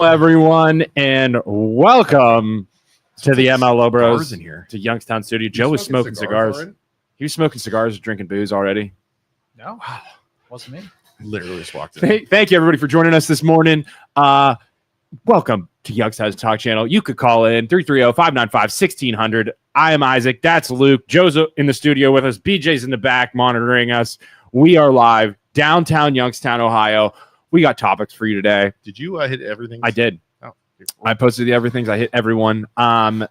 Everyone, and welcome to the MLO Bros in here. to Youngstown Studio. Joe was smoking cigars. He was smoking cigars, drinking booze already. No, wasn't me. Literally just walked in. Thank you, everybody, for joining us this morning. Welcome to Youngstown Talk Channel. You could call in 330-595-1600. I am Isaac. That's Luke. Joe's in the studio with us. BJ's in the back monitoring us. We are live downtown Youngstown, Ohio. We got topics for you today. Did you hit everything? I did. Oh, I posted the everythings. I hit everyone.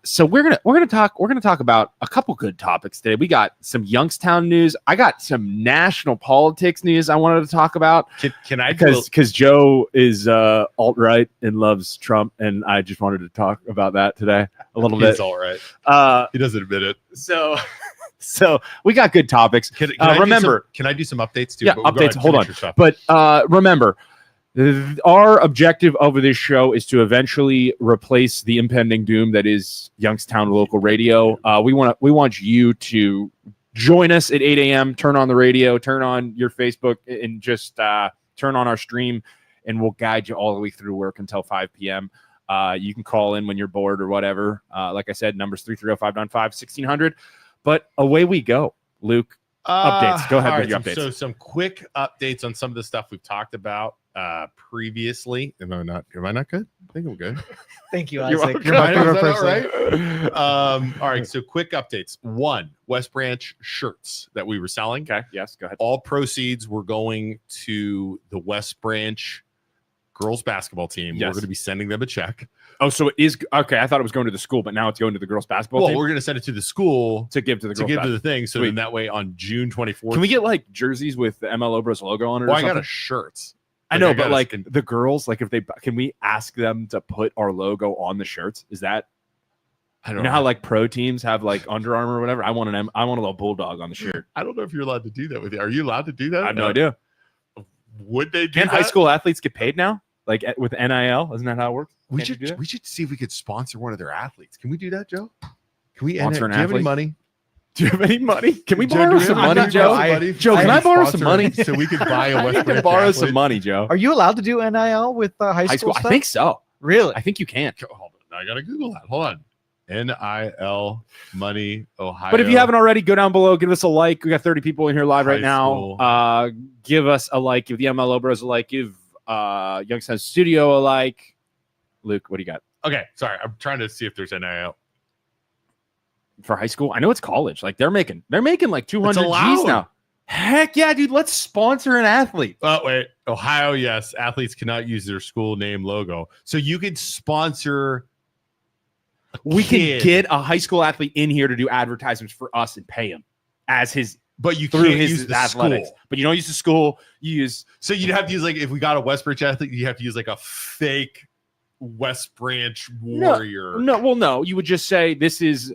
So we're gonna talk about a couple good topics today. We got some Youngstown news. I got some national politics news I wanted to talk about. Can I? Because Joe is alt-right and loves Trump, and I just wanted to talk about that today a little bit. He's alt-right. He doesn't admit it. So we got good topics. Can I do some updates too? Yeah, updates. Hold on. But remember, our objective of this show is to eventually replace the impending doom that is Youngstown local radio. We want you to join us at 8 a.m. Turn on the radio, turn on your Facebook, and just turn on our stream, and we'll guide you all the way through work until 5 p.m. You can call in when you're bored or whatever. Like I said, numbers 330-595-1600. But away we go, Luke. Updates. Go ahead with your updates. So some quick updates on some of the stuff we've talked about previously. Am I not good? I think I'm good. Thank you, Isaac. You're my favorite person. All right. So quick updates. One, West Branch shirts that we were selling. Okay. Yes. Go ahead. All proceeds were going to the West Branch girls basketball team. Yes. We're going to be sending them a check. Oh, so it is okay. I thought it was going to the school, but now it's going to the girls basketball team. We're going to send it to the school to give to the girls to the thing. So Sweet. then that way on June 24th. Can we get like jerseys with the MLO Bros logo on it? Well, I got a shirt. I know, but like the girls, like if they can we ask them to put our logo on the shirts? Is that I don't you know how like pro teams have like Under Armour or whatever? I want a little bulldog on the shirt. I don't know if you're allowed to do that with you. Are you allowed to do that? I have no idea. Would they do Can that? high school athletes get paid now? Like with NIL? Isn't that how it works? We should see if we could sponsor one of their athletes. Can we do that, Joe? Can we sponsor an athlete? athlete? Money? Do you have any money? Can we Joe, borrow some money, Joe? Joe, can I borrow some money so we could buy a West I Branch can borrow athlete? some money, Joe. Are you allowed to do NIL with high school stuff? I think so. Really? I think you can. Hold on. I gotta Google that. Hold on. NIL money Ohio. But if you haven't already, go down below, give us a like. We got 30 people in here live right High now. Give us a like. Give the MLO Bros a like. Give Youngstown Studio a like. Luke, what do you got? Okay, sorry. I'm trying to see if there's NIL. For high school? I know it's college. Like they're making like 200 G's allowed. now. Heck yeah, dude. Let's sponsor an athlete. Oh, wait. Ohio, yes. Athletes cannot use their school name logo. So you could sponsor We can get a high school athlete in here to do advertisements for us and pay him as his but you through can't his use the athletics. school. But you don't use the school. You use So you'd have to use like if we got a West Branch athlete, you have to use like a fake West Branch warrior. No. You would just say this is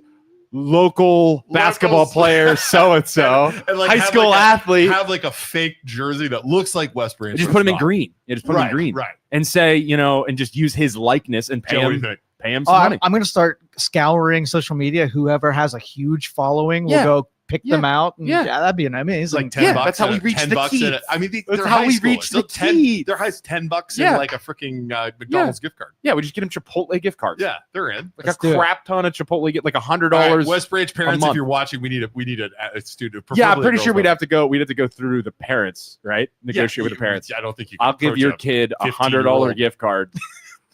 local basketball player so and so, high school athlete. Have like a fake jersey that looks like West Branch. Just put him in green. Yeah, just put him in green, right? And say and just use his likeness and pay Joe, him. Pay him some money. I'm going to start scouring social media. Whoever has a huge following will go pick them out. And that'd be amazing. Like $10. That's how we reach the key. I mean, that's how we reach the key. There has $10 in like a freaking McDonald's gift card. Yeah, we just get them Chipotle gift cards. Yeah, they're in. Like a crap ton of Chipotle, get like $100. West Branch parents, if you're watching, we need a student. Yeah, I'm pretty sure we'd have to go through the parents, right? Negotiate with the parents. I don't think you. I'll give your kid a $100 gift card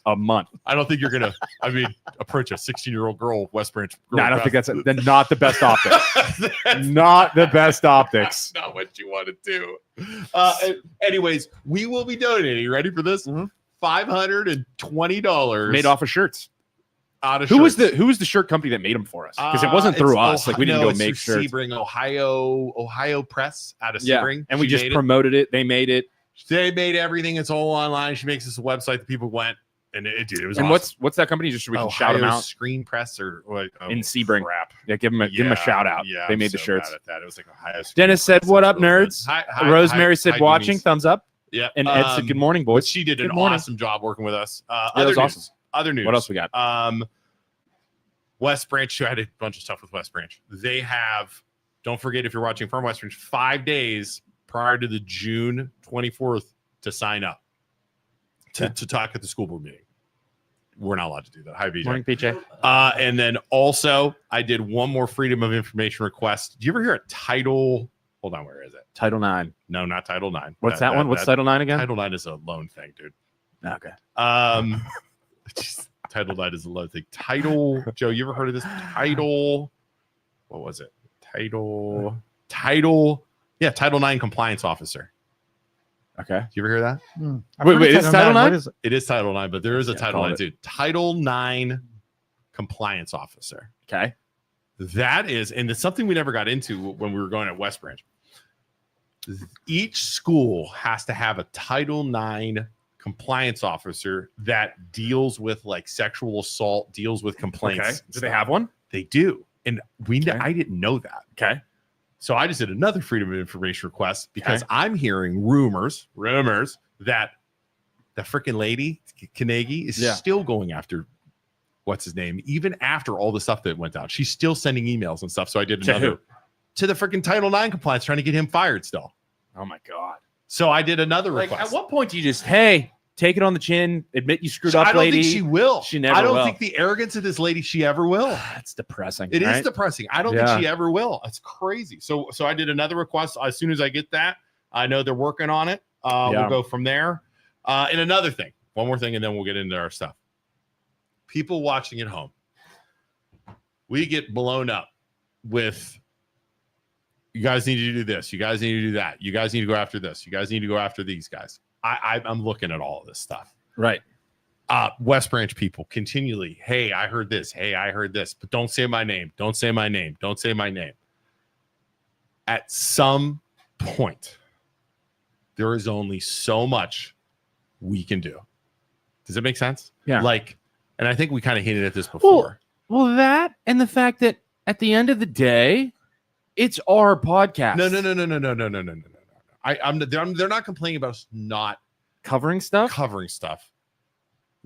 a month. I don't think you're gonna. Approach a 16-year-old girl, West Branch. No, I don't think that's not the best optics. Not the best optics. Not what you want to do. Anyways, we will be donating. You ready for this? Mm-hmm. $520 made off of shirts. Who was the shirt company that made them for us? Because it wasn't through us. Like we didn't go make shirts. Sebring, Ohio Press out of Sebring, and we just promoted it. They made it. They made everything. It's all online. She makes us a website that people went. And it was and awesome. what's that company? Just so we can Ohio shout them out. Screen Press or what? In Sebring. Crap. Yeah, give them a shout out. Yeah, they made the shirts. Bad at that. It was like Ohio. Dennis said, "What up, nerds?" Hi, Rosemary said, "Watching." Thumbs up. Yeah. And Ed said, "Good morning, boys." She did an awesome job working with us. That was awesome. Other news. What else we got? West Branch. I had a bunch of stuff with West Branch. They have. Don't forget if you're watching from West Branch, 5 days prior to the June 24th to sign up to talk at the school board meeting. We're not allowed to do that. Hi, BJ. Morning, PJ. And then also, I did one more Freedom of Information request. Do you ever hear a Title? Hold on, where is it? Title IX. No, not Title IX. What's that one? What's Title IX again? Title IX is a loan thing, dude. Okay. Title IX is a loan thing. Title, Joe, you ever heard of this? Title, what was it? Title IX compliance officer. Okay. Did you ever hear that? Wait, is Title IX? It is Title IX, but there is a Title IX too. Title IX compliance officer. Okay. That is, and it's something we never got into when we were going at West Branch. Each school has to have a Title IX compliance officer that deals with like sexual assault, deals with complaints. Okay. Do they have one? They do. And I didn't know that. Okay. So I just did another Freedom of Information request because I'm hearing rumors that the freaking lady, Kanegi, is still going after what's his name, even after all the stuff that went down. She's still sending emails and stuff. So I did another to the freaking Title IX compliance, trying to get him fired still. Oh my God. So I did another request. At what point do you just, hey, take it on the chin, admit you screwed up, lady? I don't think she will. She never will. I don't think the arrogance of this lady, she ever will. That's depressing. It is depressing. I don't think she ever will. It's crazy. So I did another request. As soon as I get that, I know they're working on it. We'll go from there. And another thing, one more thing, and then we'll get into our stuff. People watching at home, we get blown up with, you guys need to do this. You guys need to do that. You guys need to go after this. You guys need to go after these guys. I'm looking at all of this stuff. Right. West Branch people continually, hey, I heard this. Hey, I heard this. But don't say my name. Don't say my name. Don't say my name. At some point, there is only so much we can do. Does it make sense? Yeah. And I think we kind of hinted at this before. Well, that and the fact that at the end of the day, it's our podcast. No. They're not complaining about us not covering stuff.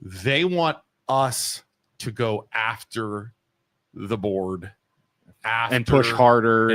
They want us to go after the board and push harder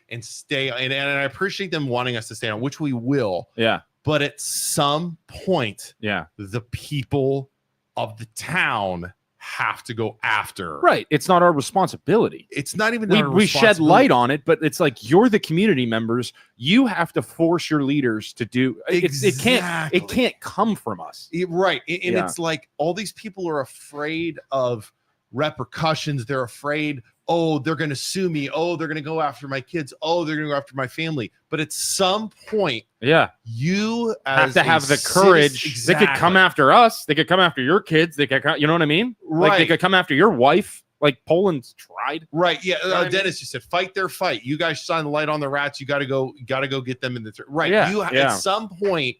and stay. And I appreciate them wanting us to stay on, which we will. Yeah. But at some point, the people of the town have to go after. Right. It's not our responsibility. It's not even we shed light on it, but it's like you're the community members. You have to force your leaders to do it can't come from us. Right. And it's like all these people are afraid of repercussions. They're afraid, oh, they're going to sue me. Oh, they're going to go after my kids. Oh, they're going to go after my family. But at some point, you have to have the courage. Exactly. They could come after us. They could come after your kids. They could, you know what I mean? Right. Like they could come after your wife. Like Poland's tried. Right. Yeah. Dennis, you said fight their fight. You guys shine the light on the rats. You got to go get them in the right. Yeah. At some point,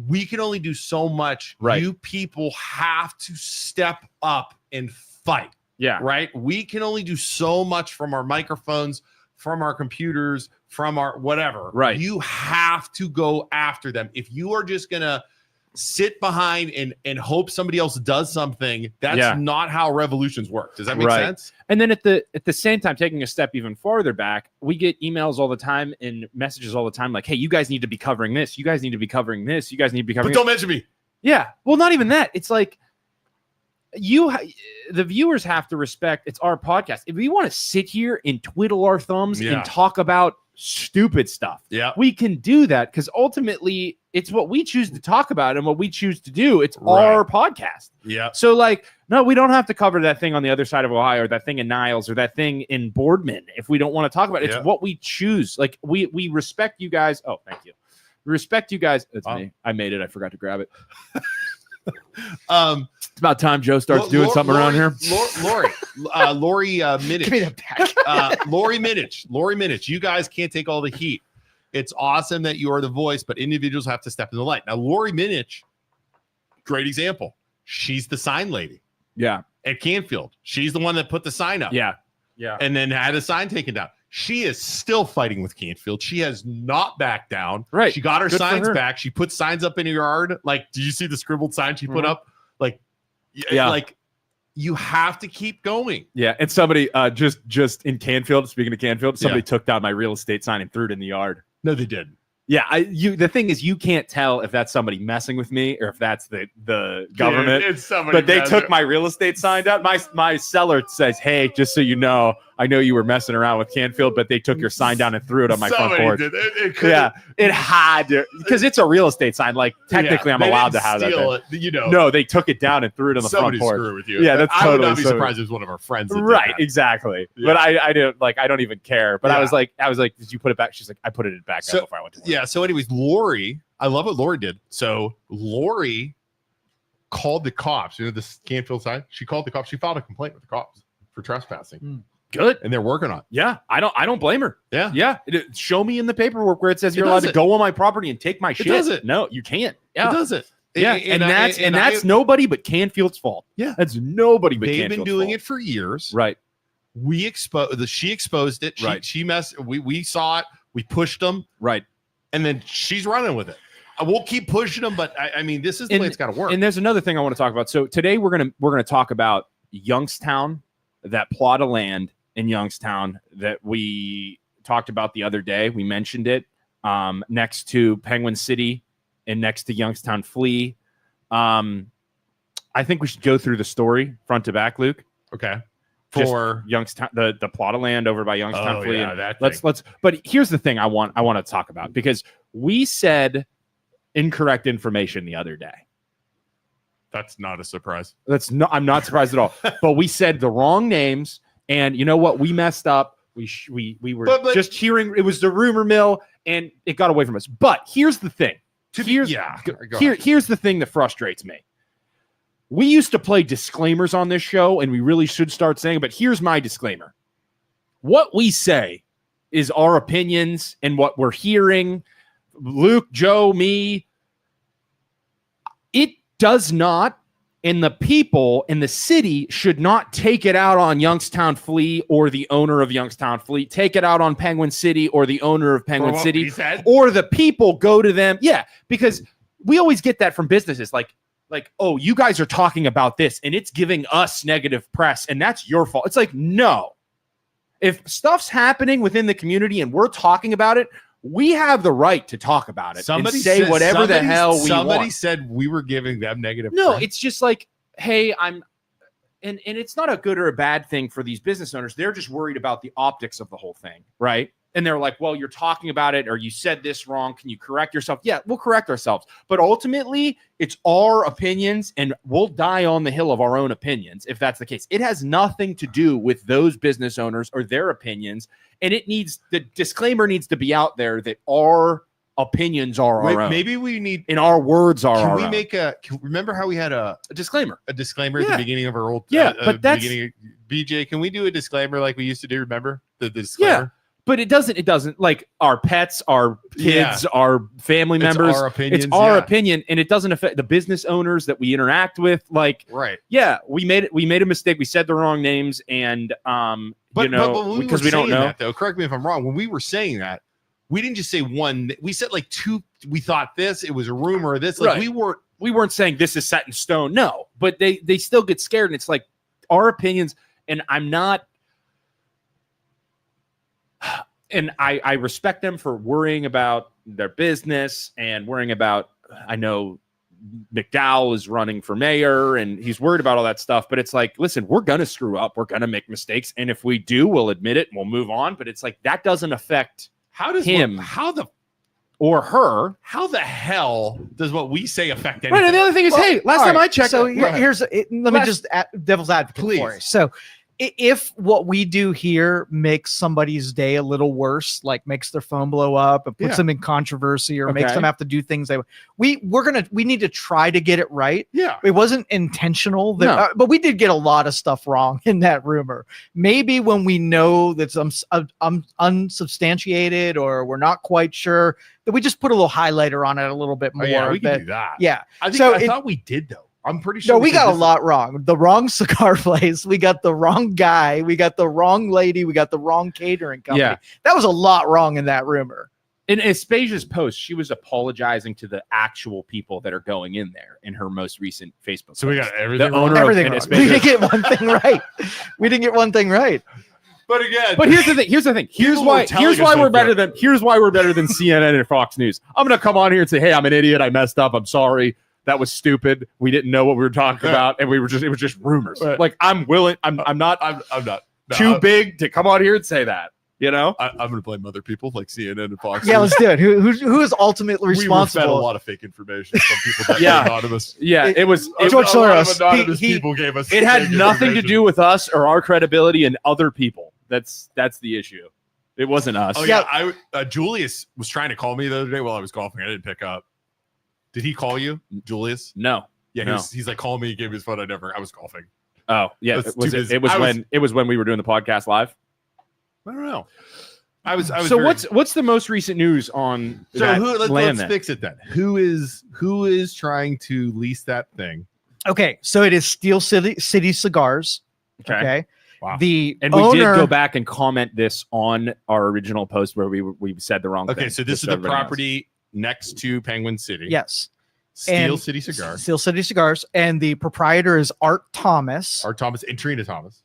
we can only do so much. Right. You people have to step up and fight. Yeah. Right. We can only do so much from our microphones, from our computers, from our whatever. Right. You have to go after them. If you are just going to sit behind and hope somebody else does something, that's not how revolutions work. Does that make sense? And then at the same time, taking a step even farther back, we get emails all the time and messages all the time like, hey, you guys need to be covering this. You guys need to be covering this. You guys need to be covering But don't mention me. Yeah. Well, not even that. It's like the viewers have to respect it's our podcast. If we want to sit here and twiddle our thumbs and talk about stupid stuff, we can do that because ultimately it's what we choose to talk about and what we choose to do. It's our podcast. Yeah. So no, we don't have to cover that thing on the other side of Ohio or that thing in Niles or that thing in Boardman if we don't want to talk about it. It's what we choose. Like we respect you guys. Oh, thank you. We respect you guys. That's me. I made it. I forgot to grab it. It's about time Joe starts doing something around here. Lori Minich. Give me that back. Lori Minich. You guys can't take all the heat. It's awesome that you are the voice, but individuals have to step in the light. Now, Lori Minich, great example. She's the sign lady. Yeah. At Canfield. She's the one that put the sign up. Yeah. Yeah. And then had a sign taken down. She is still fighting with Canfield. She has not backed down. Right. She got her signs back. She put signs up in her yard. Like, did you see the scribbled sign she put up? Like, like you have to keep going. Yeah. And somebody just in Canfield, speaking of Canfield, somebody took down my real estate sign and threw it in the yard. No, they didn't. Yeah, the thing is, you can't tell if that's somebody messing with me or if that's the government. Dude, it's somebody. But they took my real estate sign down. My seller says, "Hey, just so you know, I know you were messing around with Canfield, but they took your sign down and threw it on my front porch." Did. It had to, because it's a real estate sign. Like technically, I'm allowed to have that. No, they took it down and threw it on the front porch. Screw with you. Yeah, that's totally. I would not be surprised if it was one of our friends. Right, exactly. Yeah. But I didn't like. I don't even care. But I was like, did you put it back? She's like, I put it back up before I went to work. Yeah. So, anyways, Lori, I love what Lori did. So Lori called the cops. This Canfield side. She called the cops. She filed a complaint with the cops for trespassing. Good. And they're working on it. Yeah. I don't blame her. Yeah. Yeah. Show me in the paperwork where it says you're allowed to go on my property and take my shit. Does it? No, you can't. Yeah. It does it. Yeah. And that's nobody but Canfield's fault. Yeah. That's nobody but They've Canfield's been doing fault. it for years. Right. She exposed it. She messed. We saw it. We pushed them. Right. And then she's running with it. We'll keep pushing them, but I mean, this is the way it's got to work. And there's another thing I want to talk about. So today we're gonna talk about Youngstown, that plot of land in Youngstown that we talked about the other day. We mentioned it next to Penguin City and next to Youngstown Flea. I think we should go through the story front to back, Luke. Okay. For Youngstown, the plot of land over by Youngstown Flea. Yeah, let's. But here's the thing I want to talk about, because we said incorrect information the other day. That's not a surprise. I'm not surprised at all. But we said the wrong names, and you know what? We messed up. We were just hearing. It was the rumor mill, and it got away from us. But here's the thing. Here's the thing that frustrates me. We used to play disclaimers on this show, and we really should start saying, but here's my disclaimer. What we say is our opinions and what we're hearing. Luke, Joe, me. It does not, and the people in the city should not take it out on Youngstown Flea or the owner of Youngstown Flea. Take it out on Penguin City or the owner of Penguin City. Or the people go to them. Yeah, because we always get that from businesses like, oh, you guys are talking about this and it's giving us negative press and that's your fault. It's like, no. If stuff's happening within the community and we're talking about it, we have the right to talk about it and say whatever the hell we want. Somebody said we were giving them negative press. No, it's just like, hey, and it's not a good or a bad thing for these business owners. They're just worried about the optics of the whole thing, right? And they're like, well, you're talking about it, or you said this wrong. Can you correct yourself? Yeah, we'll correct ourselves. But ultimately, it's our opinions, and we'll die on the hill of our own opinions if that's the case. It has nothing to do with those business owners or their opinions. And the disclaimer needs to be out there that our opinions are our own. Maybe we need, and our words are our own. Remember how we had a disclaimer? A disclaimer at the beginning of our old, but that's beginning of, BJ, can we do a disclaimer like we used to do? Remember the disclaimer? Yeah. But it doesn't like our pets, our kids, our family members. It's our opinions. It's our opinion, and it doesn't affect the business owners that we interact with. Like, right? Yeah, we made a mistake. We said the wrong names, and because we don't know. That, though, correct me if I'm wrong. When we were saying that, we didn't just say one. We said like two. We thought this. It was a rumor of this. Like we weren't saying this is set in stone. No, but they still get scared, and it's like our opinions. And I'm not. And I respect them for worrying about their business and worrying about, I know McDowell is running for mayor and he's worried about all that stuff, but it's like, listen, we're going to screw up. We're going to make mistakes. And if we do, we'll admit it and we'll move on. But it's like, that doesn't affect him or her. How the hell does what we say affect anything? Right. And the other thing is, hey, last time I checked. So let me just devil's advocate for you. So if what we do here makes somebody's day a little worse, like makes their phone blow up and puts them in controversy or makes them have to do things we need to try to get it right. Yeah. It wasn't intentional, but we did get a lot of stuff wrong in that rumor. Maybe when we know that's unsubstantiated or we're not quite sure, that we just put a little highlighter on it a little bit more. Yeah, we can do that. Yeah. I thought we did though. I'm pretty sure. No, we got a lot wrong. The wrong cigar place. We got the wrong guy. We got the wrong lady. We got the wrong catering company. Yeah. That was a lot wrong in that rumor. In Aspasia's post, she was apologizing to the actual people that are going in there in her most recent Facebook So post. We got everything wrong. Everything wrong. We didn't get one thing right. We didn't get one thing right. But again, but here's the thing. Here's why we're better than CNN and Fox News. I'm gonna come on here and say, hey, I'm an idiot. I messed up. I'm sorry. That was stupid. We didn't know what we were talking about, and it was just rumors. Right. Like I'm willing. I'm not too big to come on here and say that. You know, I'm going to blame other people like CNN and Fox. Yeah, let's do it. Who is ultimately responsible? We were fed a lot of fake information from people that were anonymous. Yeah, it was George Soros. Anonymous people gave us. It had nothing to do with us or our credibility and other people. That's the issue. It wasn't us. Oh yeah, Julius was trying to call me the other day while I was golfing. I didn't pick up. Did he call you, Julius? No. Yeah, no. He's like, call me. He gave me his phone. I was golfing. Oh yeah, it was when we were doing the podcast live. I don't know. I was. So what's the most recent news on? Let's fix it then. Who is trying to lease that thing? Okay, so it is Steel City Cigars. Okay. Wow. The and owner, we did go back and comment this on our original post where we said the wrong thing. Okay, so this is the property next to Penguin City. Yes. Steel City Cigars. Steel City Cigars, and the proprietor is Art Thomas. Art Thomas and Trina Thomas.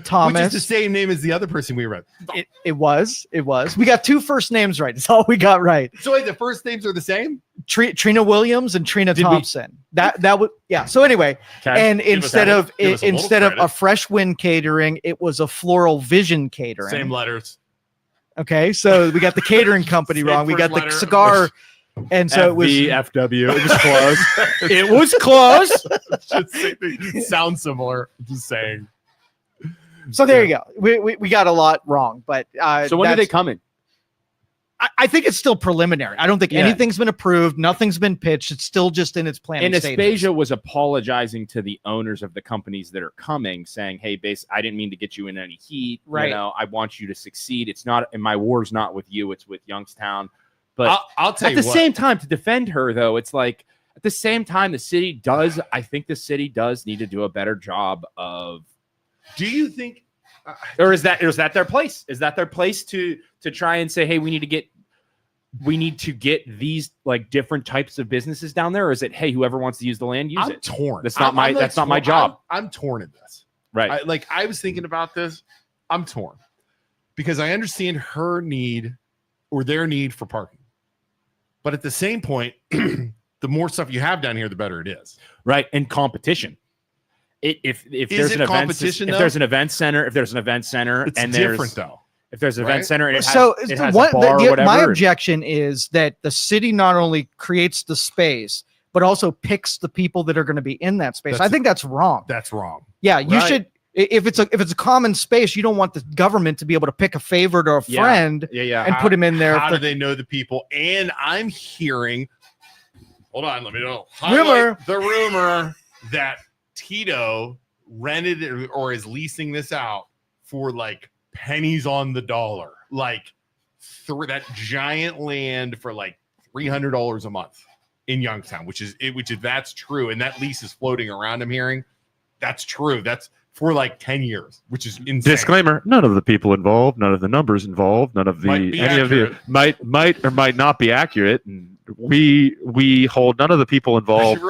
Thomas, which is the same name as the other person we read. It was. We got two first names right. That's all we got right. So wait, the first names are the same? Trina Williams and Trina Thompson. That would So anyway, and instead of a Fresh Wind Catering, it was a Floral Vision Catering. Same letters. Okay, so we got the catering company wrong. We got the cigar. And so it was FW. It was close. It was close. It sounds similar. Just saying. So there you go. We got a lot wrong, but so when are they coming? I think it's still preliminary. I don't think anything's been approved. Nothing's been pitched. It's still just in its planning stages. And Aspasia was apologizing to the owners of the companies that are coming, saying, "Hey, I didn't mean to get you in any heat. Right. You know, I want you to succeed. It's not, and my war's not with you. It's with Youngstown." But I'll tell you at the same time, to defend her, though, it's like at the same time, I think the city does need to do a better job of. Do you think, or is that their place? Is that their place to try and say, hey, we need to get these like different types of businesses down there? Or is it, hey, whoever wants to use the land, use it? Torn. That's not my job. I'm torn in this. Right. I was thinking about this. I'm torn because I understand her need or their need for parking. But at the same point, the more stuff you have down here, the better it is. Right. And competition. If there's an event center, it's and different though. If there's an event center and it has a bar or whatever. My objection is that the city not only creates the space, but also picks the people that are going to be in that space. I think that's wrong. That's wrong. Yeah, you should. If it's a common space, you don't want the government to be able to pick a favorite or a friend and put him in there. How do they know the people? And I'm hearing, hold on, let me know. The rumor that Tito rented or is leasing this out for like pennies on the dollar, like that giant land for like $300 a month in Youngstown, which is that's true. And that lease is floating around. I'm hearing that's true. That's for like 10 years, which is insane. Disclaimer: none of the people involved, none of the numbers involved, none of the might or might not be accurate. And we hold none of the people involved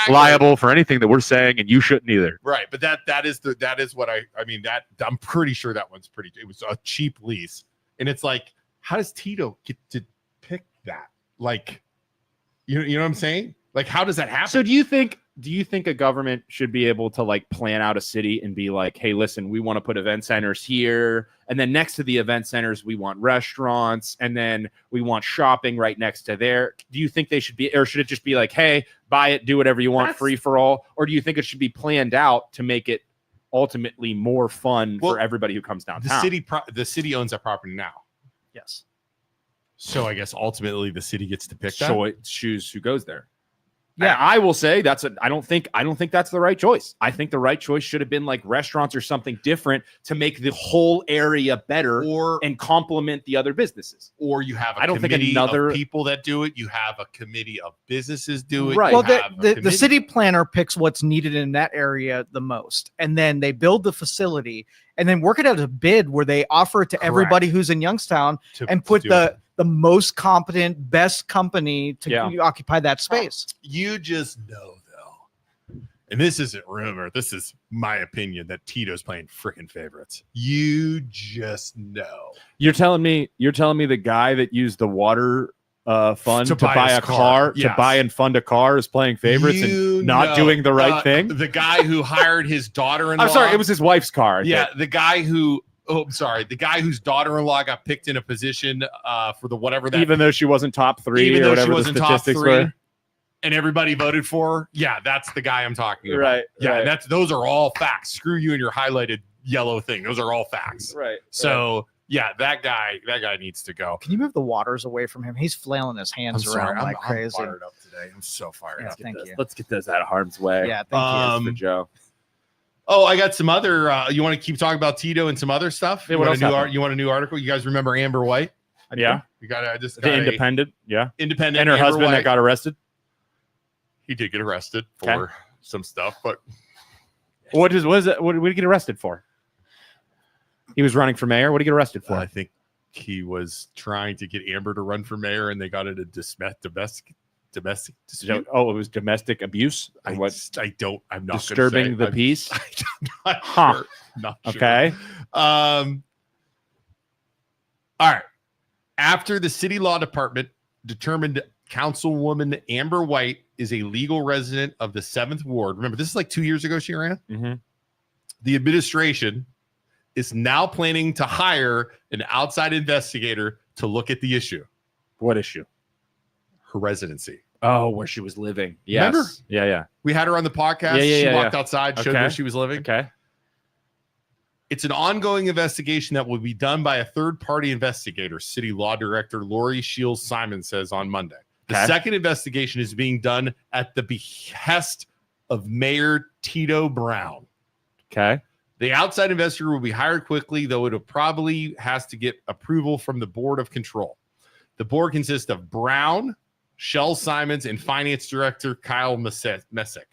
liable for anything that we're saying, and you shouldn't either. Right, but that is what I mean. That I'm pretty sure that one's pretty. It was a cheap lease, and it's like, how does Tito get to pick that? Like, you know what I'm saying? Like, how does that happen? So do you think a government should be able to like plan out a city and be like, hey, listen, we want to put event centers here, and then next to the event centers we want restaurants, and then we want shopping right next to there? Do you think they should be, or should it just be like, hey, buy it, do whatever you want, free for all? Or do you think it should be planned out to make it ultimately more fun for everybody who comes downtown? The city owns that property now. Yes. So I guess ultimately the city gets to pick that. So it choose who goes there. Yeah, I will say I don't think that's the right choice. I think the right choice should have been like restaurants or something different to make the whole area better and complement the other businesses. Or you have committee of people that do it. You have a committee of businesses do it. Right. Well, the city planner picks what's needed in that area the most, and then they build the facility and then work it out as a bid where they offer it to everybody who's in Youngstown and put the most competent, best company to occupy that space. You just know, though, and this isn't rumor, this is my opinion, that Tito's playing freaking favorites. You just know. You're telling me the guy that used the water fund to buy a car, yes. to buy and fund a car is playing favorites and not doing the right thing? The guy who hired his daughter-in-law. I'm sorry, it was his wife's car. The guy who the guy whose daughter-in-law got picked in a position for the whatever that, even though she wasn't top 3, even or though whatever she wasn't the top statistics 3, were. and everybody voted for her. Yeah, that's the guy I'm talking about. Right. Yeah, right. those are all facts. Screw you and your highlighted yellow thing. Those are all facts. Right. So yeah, that guy needs to go. Can you move the waters away from him? He's flailing his hands around like crazy. I'm fired up today. I'm so fired up. Thank you. Let's get those out of harm's way. Yeah, thank you. For Joe. Oh, I got some other. You want to keep talking about Tito and some other stuff? Yeah, you want a new article? You guys remember Amber White? Yeah. You got. I just got the Independent. Independent. And her Amber husband White. that got arrested. He did get arrested for some stuff, but what did he get arrested for? He was running for mayor. What did he get arrested for? I think he was trying to get Amber to run for mayor, and they got into domestic dispute. Oh, it was domestic abuse. I'm not disturbing the peace. I'm not sure. Not sure. Okay. All right. After the city law department determined Councilwoman Amber White is a legal resident of the 7th Ward. Remember, this is like 2 years ago she ran. Mm-hmm. The administration is now planning to hire an outside investigator to look at the issue. What issue? Her residency. Oh, where she was living. Yes. Remember? Yeah. We had her on the podcast. Yeah, she walked outside, showed where she was living. Okay. It's an ongoing investigation that will be done by a third-party investigator, City Law Director Lori Shields Simon says on Monday. The second investigation is being done at the behest of Mayor Tito Brown. Okay. The outside investigator will be hired quickly, though it probably has to get approval from the Board of Control. The board consists of Brown, Shell Simons, and Finance Director Kyle Messick.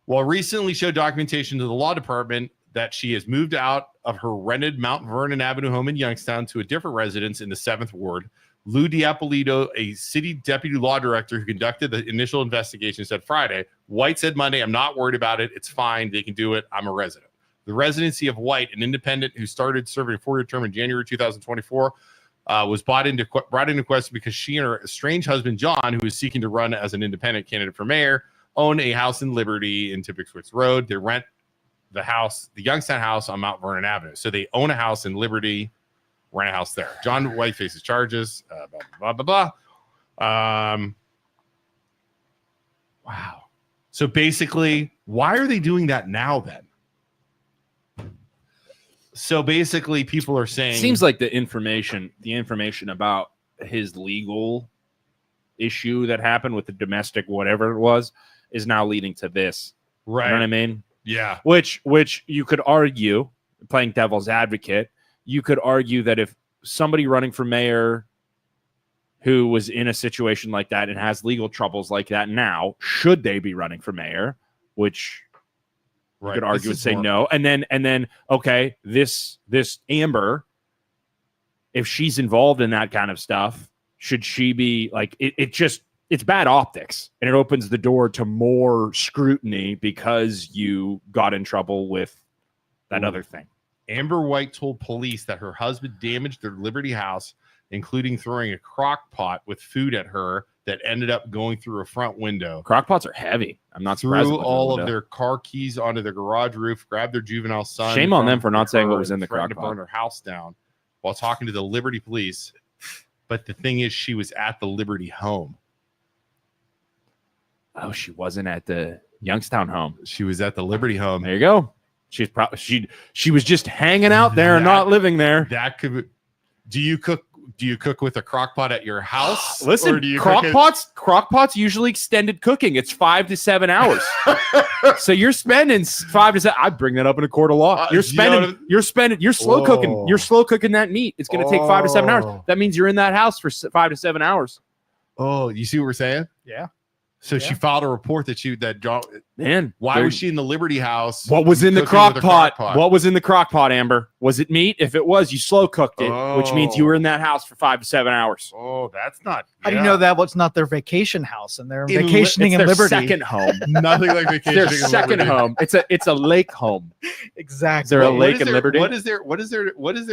While recently showed documentation to the law department that she has moved out of her rented Mount Vernon Avenue home in Youngstown to a different residence in the 7th Ward, Lou Diapolito, a city deputy law director who conducted the initial investigation, said Friday, White said Monday, I'm not worried about it. It's fine. They can do it. I'm a resident. The residency of White, an independent who started serving a 4-year term in January 2024, was brought into question because she and her estranged husband, John, who is seeking to run as an independent candidate for mayor, own a house in Liberty in Tippecanoe Road. They rent the house, the Youngstown house on Mount Vernon Avenue. So they own a house in Liberty, rent a house there. John White faces charges, blah, blah, blah, blah. Wow. So basically, why are they doing that now then? So basically, people are saying... Seems like the information about his legal issue that happened with the domestic whatever it was is now leading to this. Right. You know what I mean? Yeah. Which you could argue, playing devil's advocate, you could argue that if somebody running for mayor who was in a situation like that and has legal troubles like that now, should they be running for mayor? Which you could argue and say no. And then okay, this Amber, if she's involved in that kind of stuff, should she be like it's bad optics, and it opens the door to more scrutiny because you got in trouble with that other thing. Amber White told police that her husband damaged their Liberty house, including throwing a crock pot with food at her that ended up going through a front window. Crock pots are heavy. I'm not surprised. Threw all of their car keys onto the garage roof, grabbed their juvenile son. Shame on them for not saying what was in the crock pot. To burn her house down while talking to the Liberty police. But the thing is, she was at the Liberty home. Oh, she wasn't at the Youngstown home. She was at the Liberty home. There you go. She's probably she was just hanging out there and not living there. That could. Do you cook with a crock pot at your house? Listen, crock pots usually extended cooking. It's 5 to 7 hours. So you're spending 5 to 7. I bring that up in a court of law. You're slow cooking. You're slow cooking that meat. It's going to take 5 to 7 hours. That means you're in that house for 5 to 7 hours. Oh, you see what we're saying? Yeah. So she filed a report that John. Man, why was she in the Liberty house? What was in the crock pot? What was in the crock pot, Amber? Was it meat? If it was, you slow cooked it, which means you were in that house for 5 to 7 hours. Oh, that's not. How do you know that? What's not their vacation house and they're vacationing in their Liberty? Second home. Nothing like vacationing. Their second home. It's a lake home. Exactly. Is there a lake in Liberty? What is there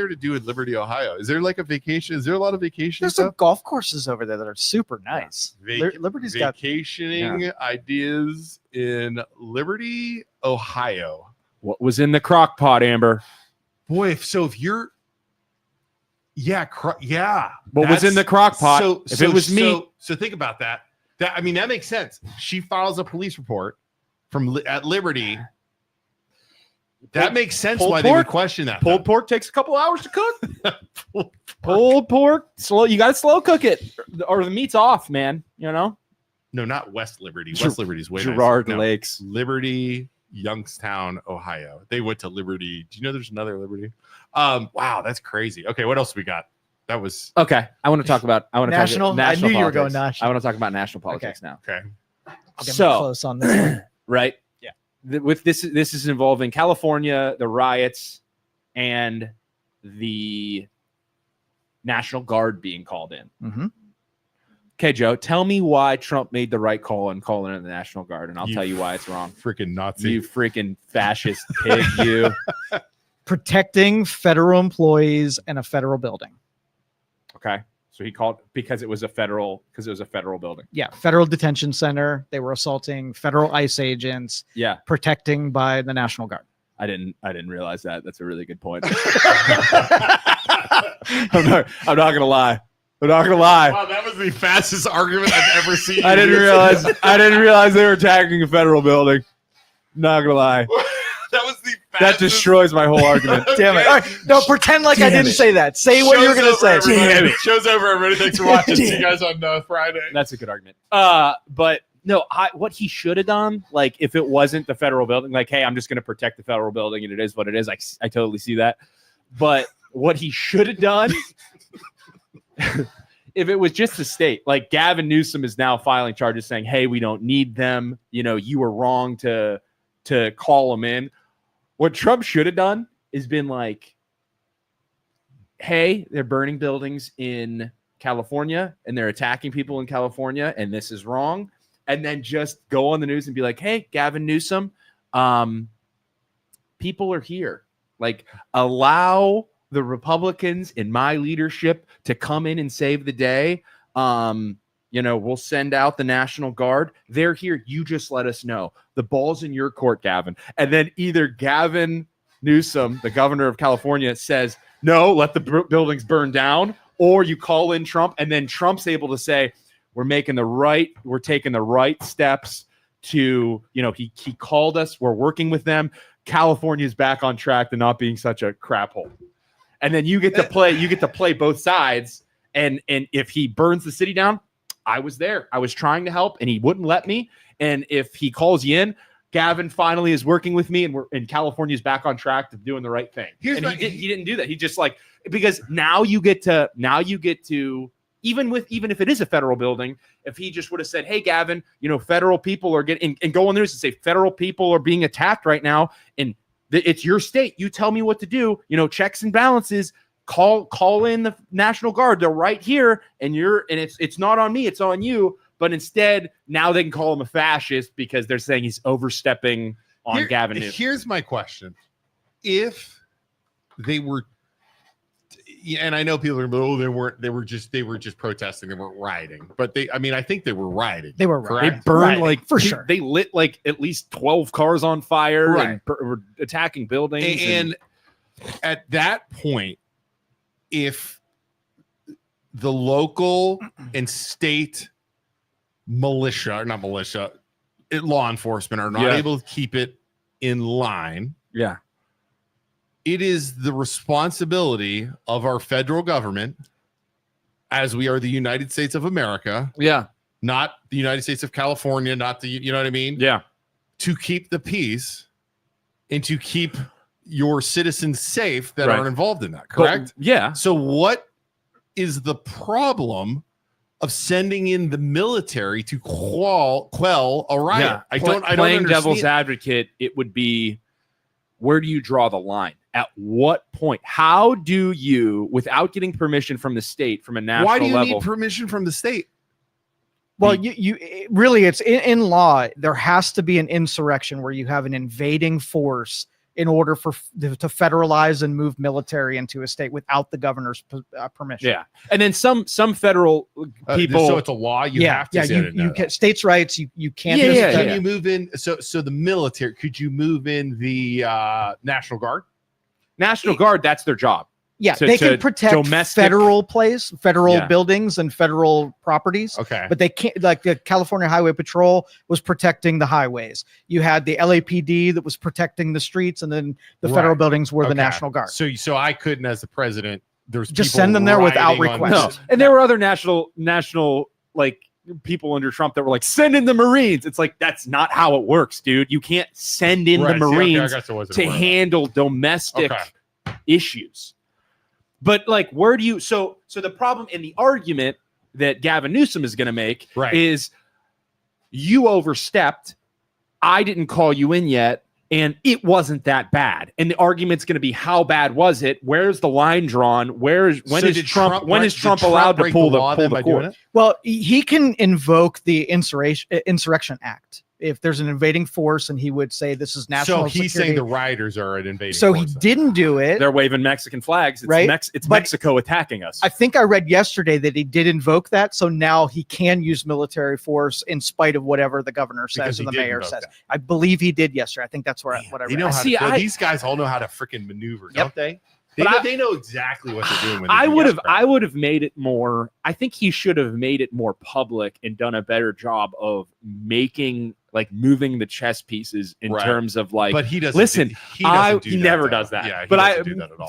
to do in Liberty, Ohio? Is there like a vacation? Is there a lot of vacation? There's some golf courses over there that are super nice. Liberty's got vacationing ideas in Liberty, Ohio. What was in the crock pot, Amber? Boy, if you're, What was in the crock pot? If it was meat. So think about that. That makes sense. She files a police report at Liberty. That makes sense why they would question that. Pulled pork takes a couple hours to cook. Pulled pork, slow. You got to slow cook it, or the meat's off, man. No, not West Liberty. West Liberty's way Girard nicer. Lakes. Liberty, Youngstown, Ohio. They went to Liberty. Do you know there's another Liberty? Wow, that's crazy. Okay, what else we got? That was okay. I want to talk about national. I knew you were going national. I want to talk about national politics now. Okay. I'll get close on this one. Right. Yeah. With this is involving California, the riots, and the National Guard being called in. Mm-hmm. Okay, Joe, tell me why Trump made the right call in calling in the National Guard, and I'll tell you why it's wrong. Freaking Nazi. You freaking fascist pig, you. Protecting federal employees in a federal building. Okay. So he called because it was a federal building. Yeah, federal detention center. They were assaulting federal ICE agents. Yeah. Protecting by the National Guard. I didn't realize that. That's a really good point. I'm not gonna lie. Wow, that was the fastest argument I've ever seen. I didn't realize they were attacking a federal building. Not gonna lie. That was the fastest. That destroys my whole argument. Damn it. All right, no, pretend like I didn't say that. Say what you were going to say. Damn it. Show's over, everybody. Thanks for watching. See you guys on Friday. That's a good argument. But no, what he should have done, like if it wasn't the federal building, like, hey, I'm just going to protect the federal building and it is what it is. I totally see that. But what he should have done, if it was just the state, like Gavin Newsom is now filing charges saying, hey, we don't need them. You were wrong to call them in. What Trump should have done is been like, hey, they're burning buildings in California and they're attacking people in California and this is wrong. And then just go on the news and be like, hey, Gavin Newsom, people are here. Like, allow the Republicans in my leadership to come in and save the day. We'll send out the National Guard. They're here. You just let us know. The ball's in your court, Gavin. And then either Gavin Newsom, the governor of California, says, no, let the buildings burn down, or you call in Trump, and then Trump's able to say, we're taking the right steps to, he called us. We're working with them. California's back on track to not being such a crap hole. And then you get to play both sides. And if he burns the city down, I was there. I was trying to help, and he wouldn't let me. And if he calls you in, Gavin finally is working with me, and California's back on track to doing the right thing. He didn't do that. He just because now you get to even if it is a federal building, if he just would have said, hey, Gavin, federal people are getting, and go on the news and say federal people are being attacked right now, and it's your state. You tell me what to do. Checks and balances. Call in the National Guard. They're right here, and it's not on me, it's on you. But instead, now they can call him a fascist because they're saying he's overstepping on Gavin Newsom. Here's my question: if they were, and I know people are, they were just protesting, they weren't rioting, but I think they were rioting. They were rioting. They burned for sure. They lit at least 12 cars on fire, and were attacking buildings. And at that point, if the local and state law enforcement are not able to keep it in line, it is the responsibility of our federal government, as we are the United States of America, not the United States of California, not the, you know what I mean? To keep the peace and to keep your citizens safe that aren't involved in that, correct? So what is the problem of sending in the military to quell a riot? I don't playing understand. devil's advocate, it would be, where do you draw the line? At what point? How do you, without getting permission from the state, from a national level? Why do you need permission from the state? Well, really, it's in law. There has to be an insurrection where you have an invading force in order to federalize and move military into a state without the governor's permission. Yeah, and then some federal people. So it's a law. You have to. You get states' rights. You can't. Can you move in? So the military. Could you move in the National Guard? National Guard. That's their job. Yeah, they can protect federal buildings and federal properties. Okay. But they can't, like the California Highway Patrol was protecting the highways. You had the LAPD that was protecting the streets, and then the federal buildings were the National Guard. So I couldn't, as the president, there's just send them there without request. No. And there were other national like people under Trump that were like, send in the Marines. It's like, that's not how it works, dude. You can't send in the Marines to handle domestic issues. But like, where do you? So the problem and the argument that Gavin Newsom is going to make is, you overstepped. I didn't call you in yet, and it wasn't that bad. And the argument's going to be, how bad was it? Where's the line drawn? When is Trump allowed to pull the cord? Well, he can invoke the Insurrection Act. If there's an invading force, and he would say this is national security. So he's saying the rioters are an invading force. So he didn't do it. They're waving Mexican flags. It's it's Mexico attacking us. I think I read yesterday that he did invoke that. So now he can use military force in spite of whatever the governor says and the mayor says. I believe he did yesterday. I think that's what I read. These guys all know how to freaking maneuver, don't they? They know exactly what they're doing. I would have made it more. I think he should have made it more public and done a better job of moving the chess pieces in terms of like. But he doesn't. Listen, he never does that. Yeah, but doesn't do that at all.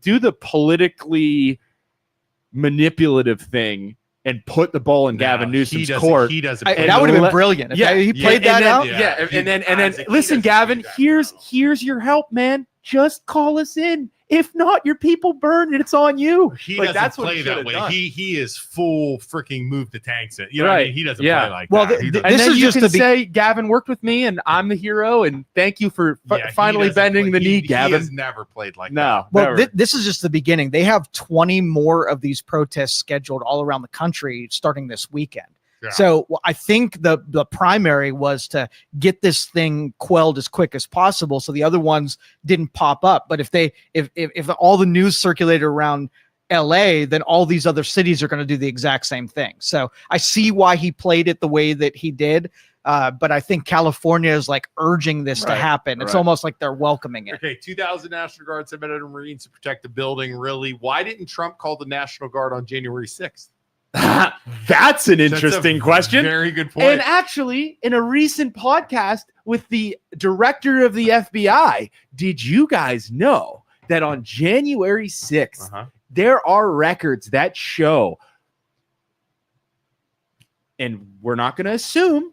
Do the politically manipulative thing and put the ball in Gavin Newsom's court. He doesn't. That would have been brilliant. He played that out. Yeah, and then listen, Gavin. Here's your help, man. Just call us in. If not, your people burn and it's on you. He doesn't play that way. He is full freaking move the tanks. You know what I mean? He doesn't play like that. And then you can say, Gavin worked with me and I'm the hero and thank you for finally bending the knee, Gavin. He has never played like that. No. Well, this is just the beginning. They have 20 more of these protests scheduled all around the country starting this weekend. Yeah. So I think the primary was to get this thing quelled as quick as possible, so the other ones didn't pop up. But if all the news circulated around LA, then all these other cities are going to do the exact same thing. So I see why he played it the way that he did. But I think California is like urging this to happen. It's almost like they're welcoming it. Okay, 2,000 National Guard submitted to Marines to protect the building. Really, why didn't Trump call the National Guard on January 6th? That's an interesting question. Very good point. And actually, in a recent podcast with the director of the FBI, did you guys know that on January 6th, there are records that show, and we're not going to assume,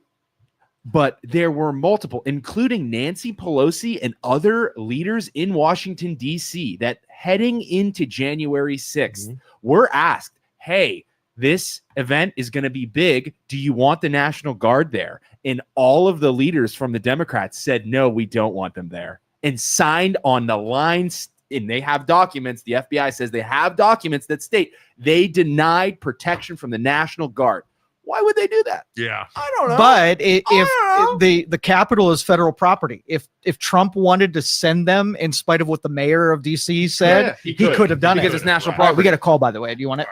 but there were multiple, including Nancy Pelosi and other leaders in Washington, D.C., that heading into January 6th were asked, hey, this event is going to be big. Do you want the National Guard there? And all of the leaders from the Democrats said, no, we don't want them there, and signed on the lines. And they have documents. The FBI says they have documents that state they denied protection from the National Guard. Why would they do that? Yeah, I don't know. But if the Capitol is federal property, if Trump wanted to send them in spite of what the mayor of DC said, he could have done it because it's national property. We got a call, by the way. Do you want it?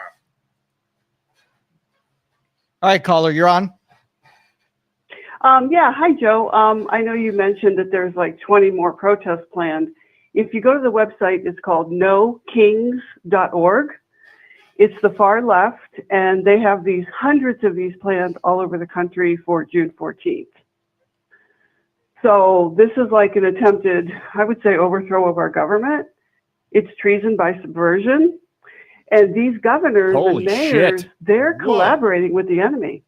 All right, caller, you're on. Yeah. Hi, Joe. I know you mentioned that there's like 20 more protests planned. If you go to the website, it's called nokings.org. It's the far left, and they have hundreds of these planned all over the country for June 14th. So this is like an attempted, I would say, overthrow of our government. It's treason by subversion. And these governors and mayors, they're collaborating with the enemy.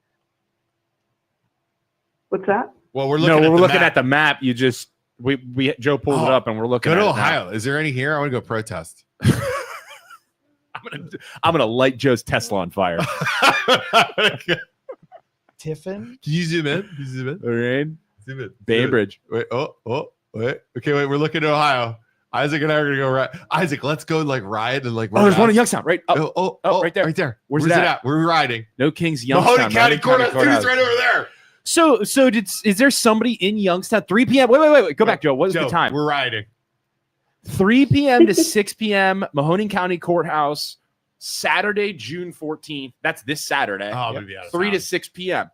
What's that? Well, we're looking at the map. You just Joe pulled it up and we're looking at it. Go to Ohio. Is there any here? I want to go protest. I'm gonna light Joe's Tesla on fire. Tiffin? Can you zoom in? All right. Zoom in. Bainbridge. Wait. Wait. Okay. Wait. We're looking at Ohio. Isaac and I are gonna go right. Isaac, let's go like ride and like. There's one in Youngstown, right? Oh, right there, right there. Where's it at? We're riding. No Kings, Youngstown. Mahoning County Courthouse, dude, it's right over there. So is there somebody in Youngstown? 3 p.m. Wait. Go back, Joe. What is the time? We're riding. 3 p.m. to 6 p.m. Mahoning County Courthouse, Saturday, June 14th. That's this Saturday. Oh, I'm gonna be out of 3 town. to 6 p.m.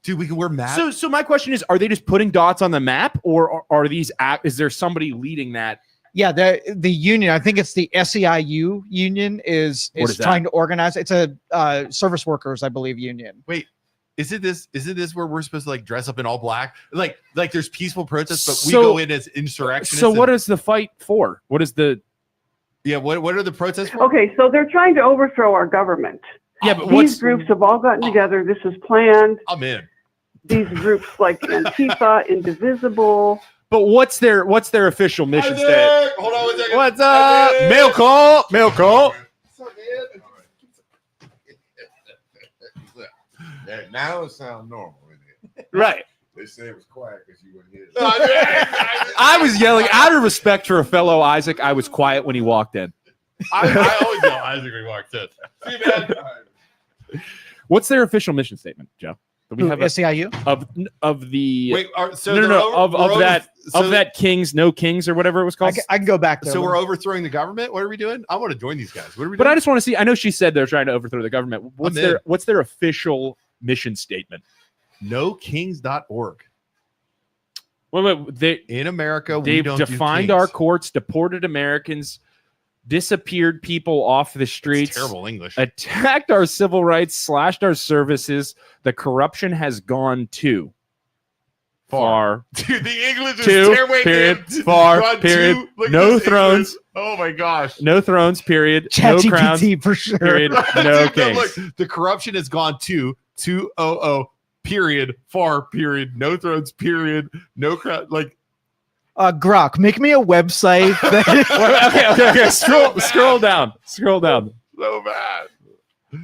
Dude, we can wear masks. So my question is, are they just putting dots on the map, or are these? Is there somebody leading that? Yeah, the union. I think it's the SEIU union is trying to organize. It's a service workers, I believe, union. Wait, is it this where we're supposed to like dress up in all black? Like there's peaceful protests, but we go in as insurrectionists. So what is the fight for? What is the? Yeah, what are the protests for? Okay, so they're trying to overthrow our government. Yeah, but these groups have all gotten together. This is planned. I'm in. These groups like Antifa, Indivisible. But what's their official mission statement? Hold on 1 second. What's up? Mail call. Mail call. Now it sounds normal. Right. They say it was quiet because you wouldn't hear it. I was yelling out of respect for a fellow Isaac. I was quiet when he walked in. I always yell Isaac when he walks in. See, man. What's their official mission statement, Joe? Do we have SEIU of the wait? So that Kings, no Kings, or whatever it was called. I can go back there. So we're overthrowing the government. What are we doing? I want to join these guys. What are we doing? But I just want to see. I know she said they're trying to overthrow the government. What's their official mission statement? NoKings.org. Wait. In America, they've we don't defined do our courts, deported Americans, disappeared people off the streets, terrible English, attacked our civil rights, slashed our services. The corruption has gone too far. Dude, the English is too, terrible. period, far, period. No thrones. English. Oh my gosh. No thrones, period. Chat no GPT crowns, for sure. period. No kings. Look, the corruption has gone to 200, period, far, period. No thrones, period. No crowd. Like, Grok, make me a website. Okay. Scroll down. So bad.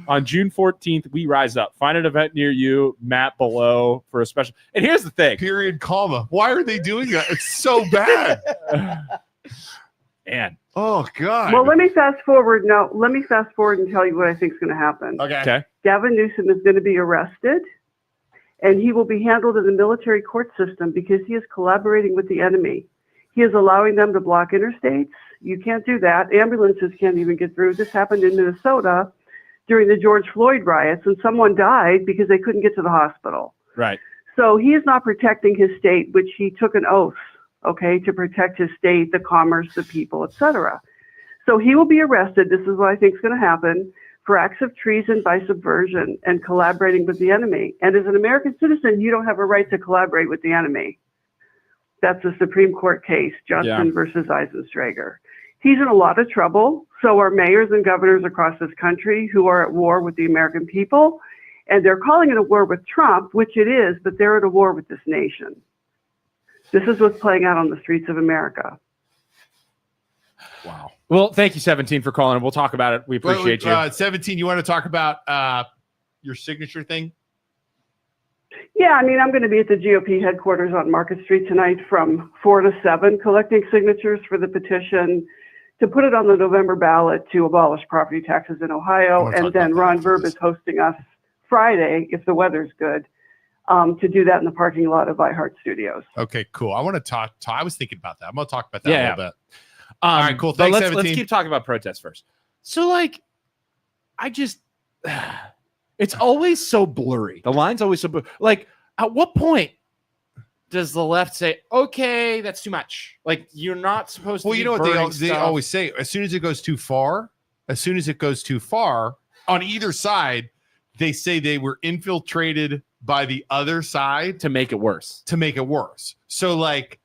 On June 14th, we rise up. Find an event near you. Map below for a special. And here's the thing. Period, comma. Why are they doing that? It's so bad. Man. Oh God. Well, let me fast forward. No, let me fast forward and tell you what I think is going to happen. Okay. Gavin Newsom is going to be arrested, and he will be handled in the military court system because he is collaborating with the enemy. He is allowing them to block interstates. You can't do that. Ambulances can't even get through. This happened in Minnesota during the George Floyd riots, and someone died because they couldn't get to the hospital. Right. So he is not protecting his state, which he took an oath, to protect his state, the commerce, the people, etc. So he will be arrested. This is what I think is going to happen for acts of treason by subversion and collaborating with the enemy. And as an American citizen, you don't have a right to collaborate with the enemy. That's a Supreme Court case, Johnson versus Eisenstrager. He's in a lot of trouble. So are mayors and governors across this country who are at war with the American people. And they're calling it a war with Trump, which it is, but they're at a war with this nation. This is what's playing out on the streets of America. Wow. Well, thank you, 17, for calling. We'll talk about it. We appreciate you. 17, you want to talk about your signature thing? Yeah, I mean, I'm going to be at the GOP headquarters on Market Street tonight from 4 to 7, collecting signatures for the petition to put it on the November ballot to abolish property taxes in Ohio. And then Ron Verb is hosting us Friday, if the weather's good, to do that in the parking lot of iHeart Studios. Okay, cool. I want to talk. I was thinking about that. I'm going to talk about that a little bit. All right, cool. Thanks, let's keep talking about protests first. So, it's always so blurry. The line's always so blurry. Like, at what point does the left say, okay, that's too much? Like, you're not supposed to. Well, you know what they always say? As soon as it goes too far, on either side, they say they were infiltrated by the other side to make it worse. So, like,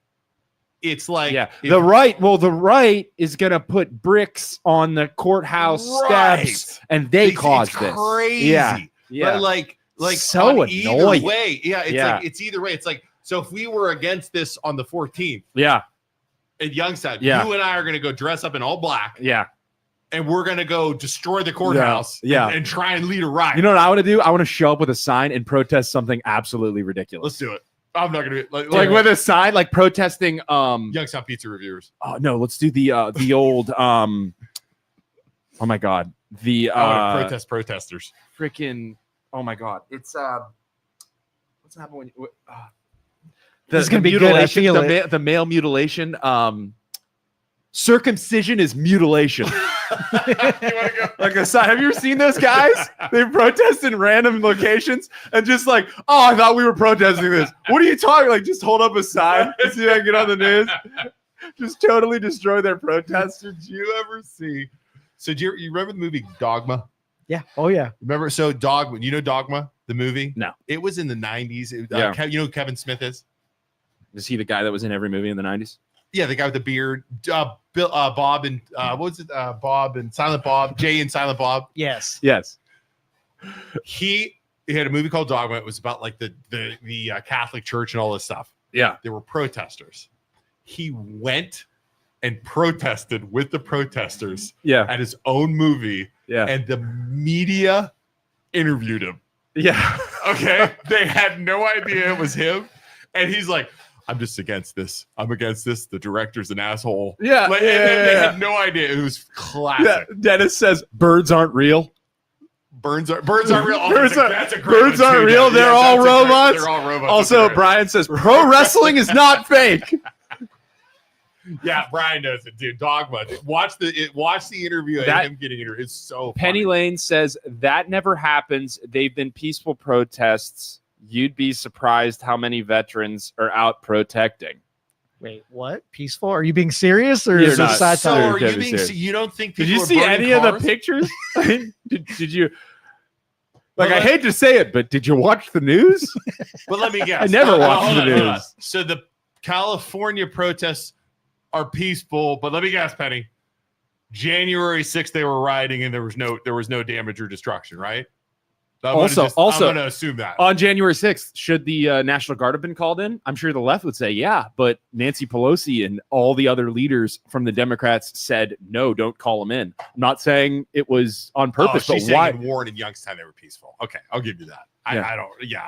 it's like the right is gonna put bricks on the courthouse steps, and they caused this. Crazy. Yeah. But like so annoying. Either way, it's either way. It's like, so if we were against this on the 14th, at Youngstown, you and I are gonna go dress up in all black, and we're gonna go destroy the courthouse, and try and lead a riot. You know what I want to do? I want to show up with a sign and protest something absolutely ridiculous. Let's do it. I'm not gonna be like with a sign, like protesting. Youngstown pizza reviewers. Oh no, let's do the old. Oh my god, the protesters. Freaking. Oh my god, it's what's happening when you. This is gonna be good. I feel the male mutilation. Circumcision is mutilation. Like a sign. Have you ever seen those guys? They protest in random locations and just like, oh, I thought we were protesting this. What are you talking? Like, just hold up a sign and see if I can get on the news. Just totally destroy their protest. Did you ever see? So do you remember the movie Dogma? Yeah. Oh yeah. Remember? So Dogma. You know Dogma, the movie? No. It was in the 90s. You know who Kevin Smith is? Is he the guy that was in every movie in the 90s? Yeah, the guy with the beard. Bob and what was it? Bob and Silent Bob. Jay and Silent Bob. Yes. He had a movie called Dogma. It was about like the Catholic Church and all this stuff. Yeah. There were protesters. He went and protested with the protesters. Yeah. At his own movie. Yeah. And the media interviewed him. Yeah. Okay. They had no idea it was him, and he's like, I'm just against this. I'm against this. The director's an asshole. Yeah. They had no idea. It was classic. Yeah. Dennis says birds aren't real. Birds aren't real. Oh, birds birds aren't real. They're all robots. They're all robots. Also, Brian says pro wrestling is not fake. Yeah, Brian knows it, dude. Dogma. Watch the interview of him getting interviewed. It's so Penny funny. Lane says that never happens. They've been peaceful protests. You'd be surprised how many veterans are out protecting. Wait, what? Peaceful? Are you being serious or You're is not. this satire? So are you being? You don't think? Did you people see are burning any cars? of the pictures? did you? Like, I hate to say it, but did you watch the news? But let me guess. I never watched the news. So the California protests are peaceful, but let me guess, Penny. January 6th, they were rioting, and there was no damage or destruction, right? I'm going to assume that on January 6th, should the National Guard have been called in? I'm sure the left would say yeah, but Nancy Pelosi and all the other leaders from the Democrats said no, don't call them in. I'm not saying it was on purpose, but why? In Warren and Youngstown, they were peaceful. Okay, I'll give you that. I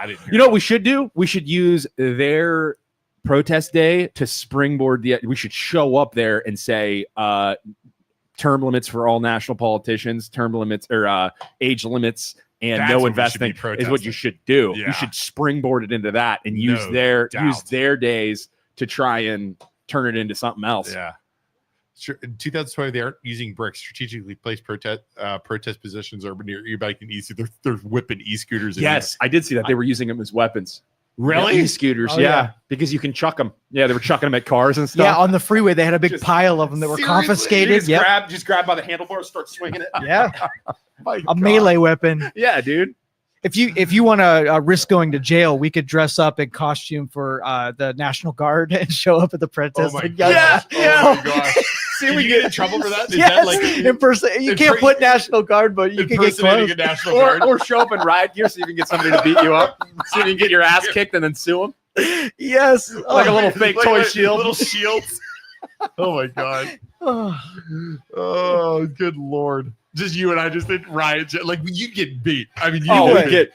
didn't. You know what we should do? We should use their protest day to springboard we should show up there and say term limits for all national politicians, term limits or age limits. And that's no investing is what you should do. Yeah. You should springboard it into that and use their days to try and turn it into something else. Yeah. Sure. In 2020, they aren't using bricks. Strategically placed protest positions are near e-bike and e-scooter. They're whipping e-scooters. Yes, I did see that. They were using them as weapons. Really? E-scooters, yeah. Because you can chuck them. Yeah, they were chucking them at cars and stuff. Yeah, on the freeway, they had a big pile of them that were confiscated. Just grab by the handlebars, start swinging it. Yeah. A melee weapon. Yeah, dude. If you want to risk going to jail, we could dress up in costume for the National Guard and show up at the protest. Oh my God. Oh my gosh. See, we get in trouble for that? Is that like you can't put National Guard, but you can get close. A National Guard. Or show up in riot gear so you can get somebody to beat you up. So you can get your ass kicked and then sue them. Yes. Like a little fake toy shield. Little shields. Oh my God. Oh, good Lord. Just you and I just did riot. Like, you get beat. I mean,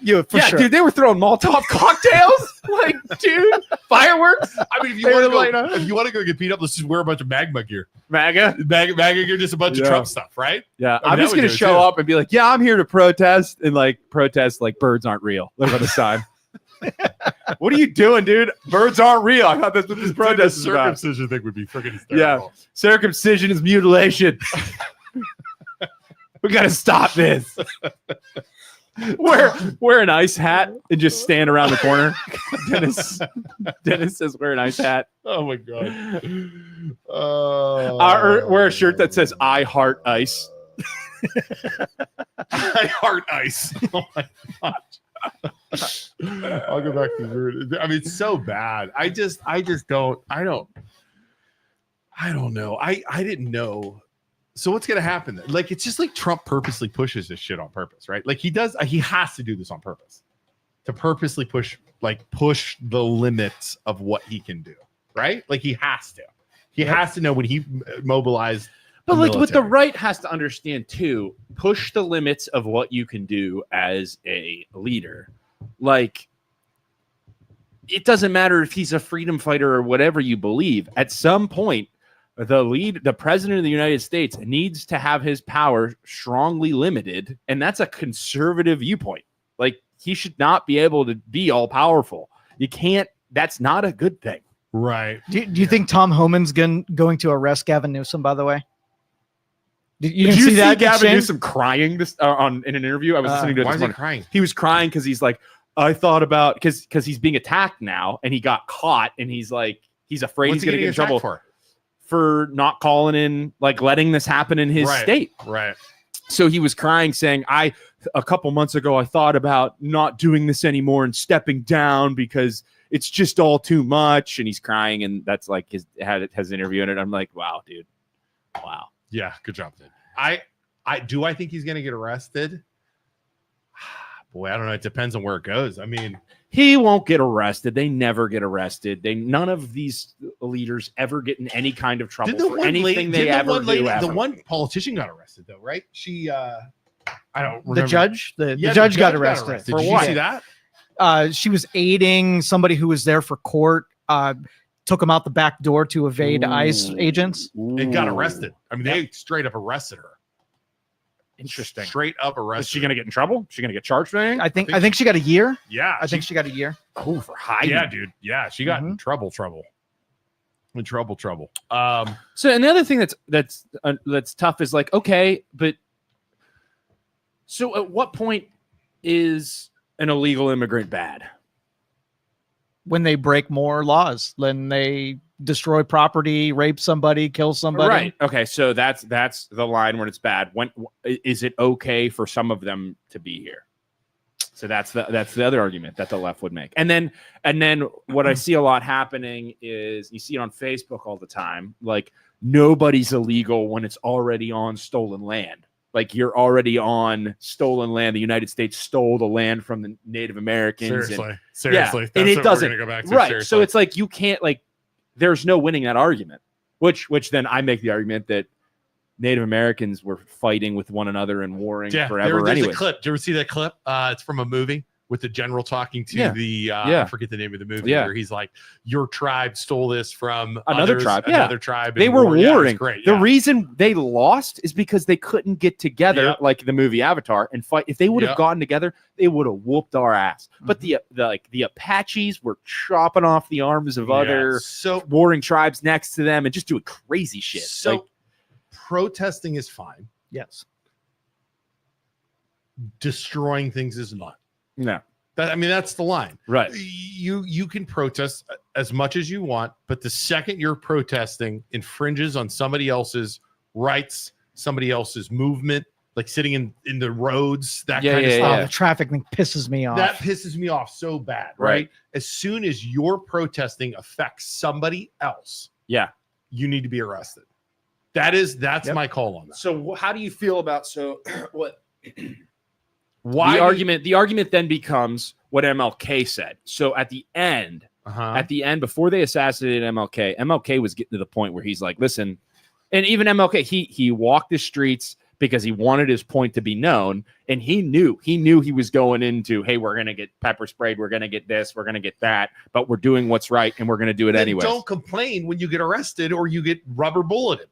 you for sure. Dude, they were throwing Molotov cocktails. Like, dude, fireworks. I mean, if you want to go get beat up, let's just wear a bunch of magma gear. MAGA gear, just a bunch of Trump stuff, right? Yeah, I'm just gonna show up and be like, yeah, I'm here to protest and like birds aren't real. Look on the sign. What are you doing, dude? Birds aren't real. I thought that's what this protest is about. Circumcision thing would be freaking hysterical. Yeah, circumcision is mutilation. We gotta stop this. Wear an ice hat and just stand around the corner. Dennis says wear an ice hat. Oh my God. Or wear a shirt that says I heart ice. I heart ice. Oh my God. I'll go back to the. I mean, it's so bad. I don't know. I didn't know. So what's gonna happen then? Like, it's just like Trump purposely pushes this shit on purpose, right? Like he has to do this on purpose to purposely push the limits of what he can do, right? Like he has to know when he mobilized. But like what the right has to understand too, push the limits of what you can do as a leader. Like it doesn't matter if he's a freedom fighter or whatever you believe. At some point, the president of the United States needs to have his power strongly limited, and that's a conservative viewpoint. Like, he should not be able to be all powerful. You can't. That's not a good thing. Right. Do you think Tom Homan's going to arrest Gavin Newsom, by the way? Did you see that Gavin Newsom crying in an interview? I was listening to it. Why is he crying? He was crying because he's like, I thought about because he's being attacked now, and he got caught, and he's like, he's afraid he's going to get in trouble for not calling in, like letting this happen in his state. Right. So he was crying, saying, a couple months ago, I thought about not doing this anymore and stepping down because it's just all too much. And he's crying, and that's like has interview in it. I'm like, wow, dude. Wow. Yeah, good job, dude. I think he's gonna get arrested. Boy, I don't know. It depends on where it goes. I mean, he won't get arrested. They never get arrested. None of these leaders ever get in any kind of trouble for anything they ever do. The one politician got arrested, though, right? She, I don't remember. The judge, the judge got arrested. Did you see that? She was aiding somebody who was there for court. Took him out the back door to evade ICE agents. And got arrested. I mean, they straight up arrested her. Interesting. Straight up arrested. Is she going to get in trouble? Is she going to get charged for anything? I think she got a year. Yeah. I think she got a year. Oh, for hiding. Yeah, dude. Yeah, she got in trouble. In trouble. So another thing that's tough is like, okay, but so at what point is an illegal immigrant bad? When they break more laws, when they destroy property, rape somebody, kill somebody. Right. Okay. So that's the line when it's bad. When is it okay for some of them to be here? So that's the other argument that the left would make. And then what I see a lot happening is you see it on Facebook all the time. Like, nobody's illegal when it's already on stolen land. Like, you're already on stolen land. The United States stole the land from the Native Americans. Seriously. Yeah, That's and it doesn't. We're gonna go back to, right. seriously. So it's like, you can't, like, there's no winning that argument, which then I make the argument that Native Americans were fighting with one another and warring forever. There's a clip. Did you ever see that clip? It's from a movie with the general talking to the I forget the name of the movie. Where he's like, your tribe stole this from another tribe. Another tribe. They were warring. Great. The reason they lost is because they couldn't get together, like the movie Avatar, and fight. If they would have gotten together, they would have whooped our ass. But the Apaches were chopping off the arms of other warring tribes next to them and just doing crazy shit. So protesting is fine. Yes. Destroying things is not. No. That's the line. Right. You can protest as much as you want, but the second you're protesting infringes on somebody else's rights, somebody else's movement, like sitting in the roads, that kind of stuff. The traffic thing pisses me off. That pisses me off so bad, right? As soon as your protesting affects somebody else, you need to be arrested. That's my call on that. So how do you feel about what? Why the argument then becomes what MLK said. So at the end, before they assassinated MLK was getting to the point where he's like, listen, and even MLK, he walked the streets because he wanted his point to be known, and he knew he was going into, hey, we're gonna get pepper sprayed, we're gonna get this, we're gonna get that, but we're doing what's right and we're gonna do it anyway. Don't complain when you get arrested or you get rubber bulleted.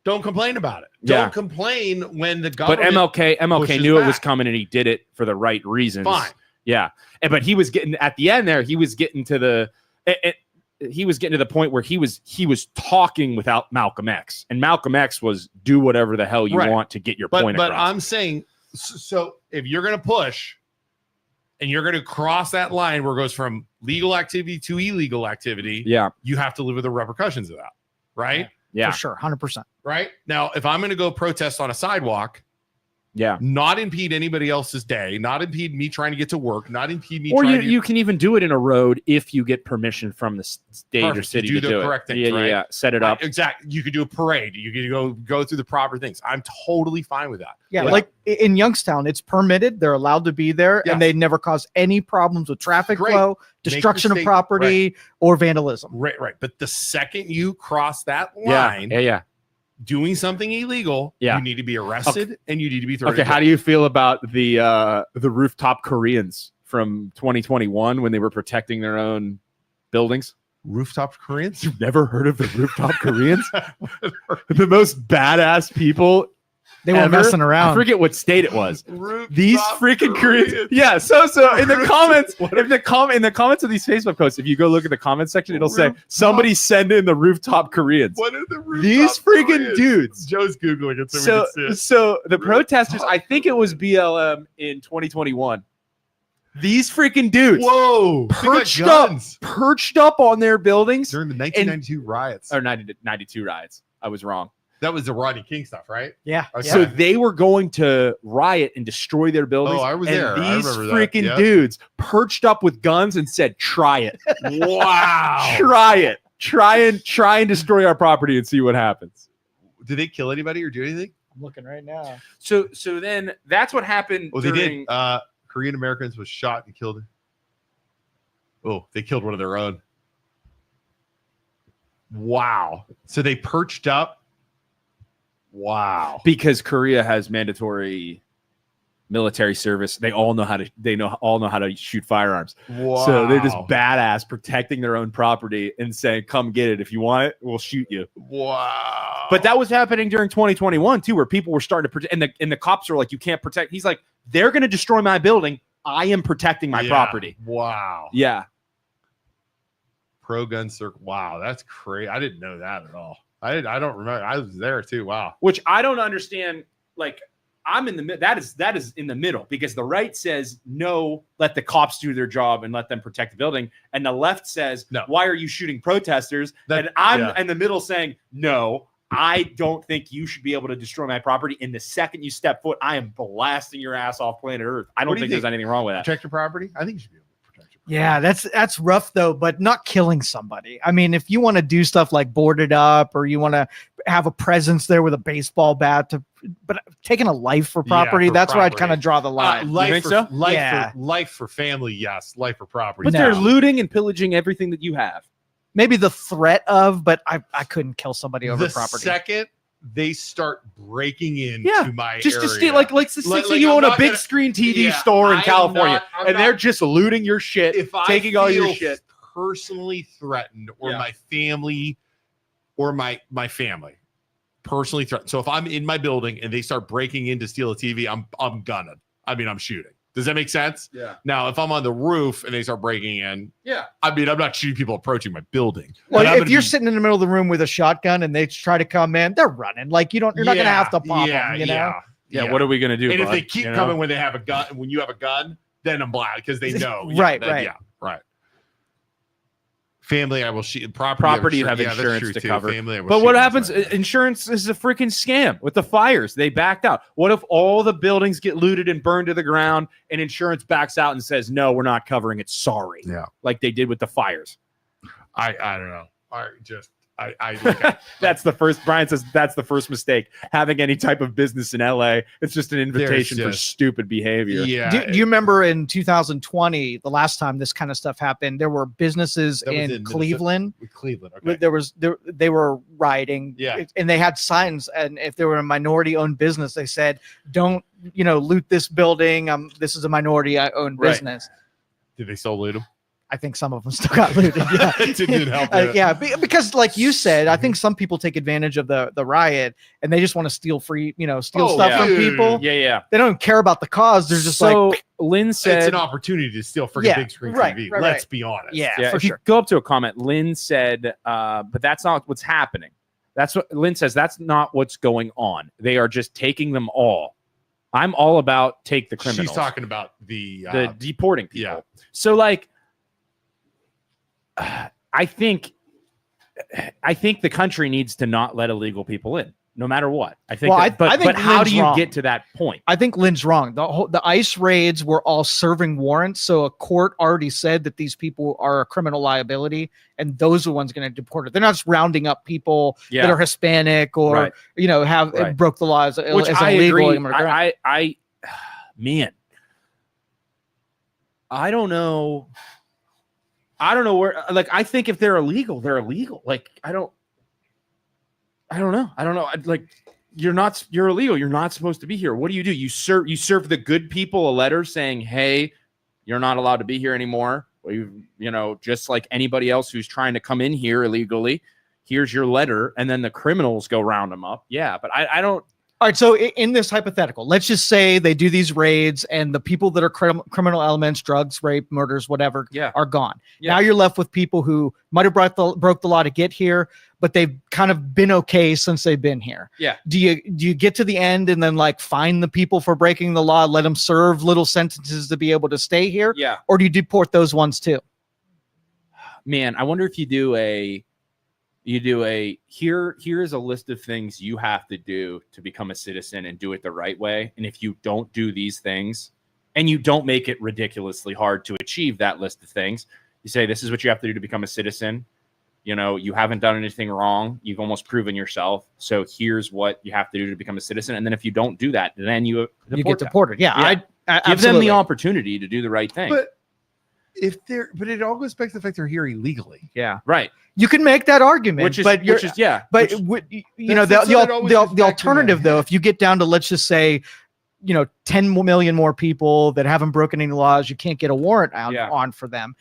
Don't complain about it. Don't complain when the government. But MLK knew it was coming, and he did it for the right reasons. Fine. Yeah, but he was getting at the end there. He was getting to the point where he was talking without Malcolm X, and Malcolm X was do whatever the hell you want to get your point across. But I'm saying, so if you're going to push, and you're going to cross that line where it goes from legal activity to illegal activity, you have to live with the repercussions of that, right? Yeah, for sure, 100%. Right now, if I'm going to go protest on a sidewalk, not impede anybody else's day, not impede me trying to get to work, not impede me. Or you can even do it in a road if you get permission from the state or city to do correct it. Things, yeah, set it up. Exactly. You could do a parade. You could go through the proper things. I'm totally fine with that. Yeah, like in Youngstown, it's permitted. They're allowed to be there, and they never cause any problems with traffic flow, destruction of property, or vandalism. Right. But the second you cross that line, doing something illegal, you need to be arrested and you need to be thrown. Okay, how do you feel about the rooftop Koreans from 2021 when they were protecting their own buildings? Rooftop Koreans? You've never heard of the rooftop Koreans? The most badass people. They weren't messing around. I forget what state it was. These freaking Koreans. Yeah. So in the comments, in the comments of these Facebook posts, if you go look at the comment section, it'll say somebody send in the rooftop Koreans. What are the rooftop These freaking Koreans? dudes? Joe's googling it So the protesters, I think it was BLM in 2021. These freaking dudes, perched up on their buildings during the 1992 riots or 92 riots. I was wrong. That was the Rodney King stuff, right? Yeah. Okay. So they were going to riot and destroy their buildings. Oh, I was and there. These freaking dudes perched up with guns and said, "Try it. Wow. Try it. Try and destroy our property and see what happens." Did they kill anybody or do anything? I'm looking right now. So then that's what happened. They did. Korean Americans was shot and killed. Oh, they killed one of their own. Wow. So they perched up. Wow. Because Korea has mandatory military service. They all know how to shoot firearms. Wow. So they're just badass protecting their own property and saying, "Come get it. If you want it, we'll shoot you." Wow. But that was happening during 2021 too, where people were starting to protect, and the cops are like, "You can't protect." He's like, "They're going to destroy my building. I am protecting my property." Wow. Yeah. Pro gun circle. Wow, that's crazy. I didn't know that at all. I don't remember. I was there too. Wow. Which I don't understand. Like, I'm in the that is in the middle, because the right says no, let the cops do their job and let them protect the building, and the left says, "No, why are you shooting protesters?" And I'm in the middle saying, "No, I don't think you should be able to destroy my property. And the second you step foot, I am blasting your ass off planet Earth." I don't think there's anything wrong with that. Protect your property? I think you should be able to protect your property. Yeah, that's rough though, but not killing somebody. I mean, if you want to do stuff like board it up, or you want to have a presence there with a baseball bat, but taking a life for property, that's where I'd kind of draw the line. Life for family, yes. Life for property. But they're looting and pillaging everything that you have. Maybe the threat of, but I couldn't kill somebody over property. The second they start breaking into my just area. To steal, like you own a big screen TV store in California, and they're just looting your shit, taking all your shit. Personally threatened, or my family, or my family personally threatened. So if I'm in my building and they start breaking in to steal a TV, I'm gunning. I mean, I'm shooting. Does that make sense? Yeah. Now, if I'm on the roof and they start breaking in, I mean, I'm not shooting people approaching my building. Well, if you're sitting in the middle of the room with a shotgun and they try to come in, they're running. Like you're not going to have to pop them. You know? Yeah. What are we going to do? And if they keep coming when they have a gun, when you have a gun, then I'm glad, because they know. Right. Yeah. Right. Family, I will shoot. Property, you have insurance to cover. Family, but what happens? Insurance is a freaking scam. With the fires, they backed out. What if all the buildings get looted and burned to the ground, and insurance backs out and says, "No, we're not covering it. Sorry." Yeah, like they did with the fires. I don't know. That's the first. Brian says that's the first mistake. Having any type of business in LA, it's just an invitation for stupid behavior. Yeah. Do you remember in 2020, the last time this kind of stuff happened, there were businesses in Cleveland. Okay. They were rioting. Yeah. And they had signs, and if they were a minority-owned business, they said, "Don't loot this building. This is a minority-owned business." Did they still loot them? I think some of them still got looted. Yeah, it didn't help. Because like you said, I think some people take advantage of the riot, and they just want to steal stuff from people. Yeah. They don't care about the cause. They're just Lynn said it's an opportunity to steal freaking big screen TV. Let's be honest. Yeah, if you go up to a comment, Lynn said, but that's not what's happening. That's what Lynn says. That's not what's going on. They are just taking them all. I'm all about take the criminals. She's talking about the deporting people. Yeah. So like, I think the country needs to not let illegal people in, no matter what. I think. Well, but how do you get to that point? I think Lynn's wrong. The ICE raids were all serving warrants, so a court already said that these people are a criminal liability, and those are the ones going to deport it. They're not just rounding up people that are Hispanic or have broke the laws as illegal immigrant. Man, I don't know where. Like, I think if they're illegal, they're illegal. Like, I don't know. Like, you're illegal. You're not supposed to be here. What do? You serve the good people a letter saying, "Hey, You're not allowed to be here anymore. Just like anybody else who's trying to come in here illegally, here's your letter. And then the criminals go round them up. Yeah, but I don't. All right, so in this hypothetical, let's just say they do these raids and the people that are criminal elements, drugs, rape, murders, whatever, are gone. Yeah. Now you're left with people who might have broke the law to get here, but they've kind of been okay since they've been here. Yeah. Do you get to the end and then like fine the people for breaking the law, let them serve little sentences to be able to stay here? Yeah. Or do you deport those ones too? Man, I wonder if you do here's a list of things you have to do to become a citizen and do it the right way. And if you don't do these things and you don't make it ridiculously hard to achieve that list of things, you say, this is what you have to do to become a citizen. You haven't done anything wrong. You've almost proven yourself. So here's what you have to do to become a citizen. And then if you don't do that, then you get deported. Yeah. I give them the opportunity to do the right thing. But it all goes back to the fact they're here illegally. Yeah. Right. You can make that argument, But the alternative though, if you get down to, let's just say, 10 million more people that haven't broken any laws, you can't get a warrant on for them.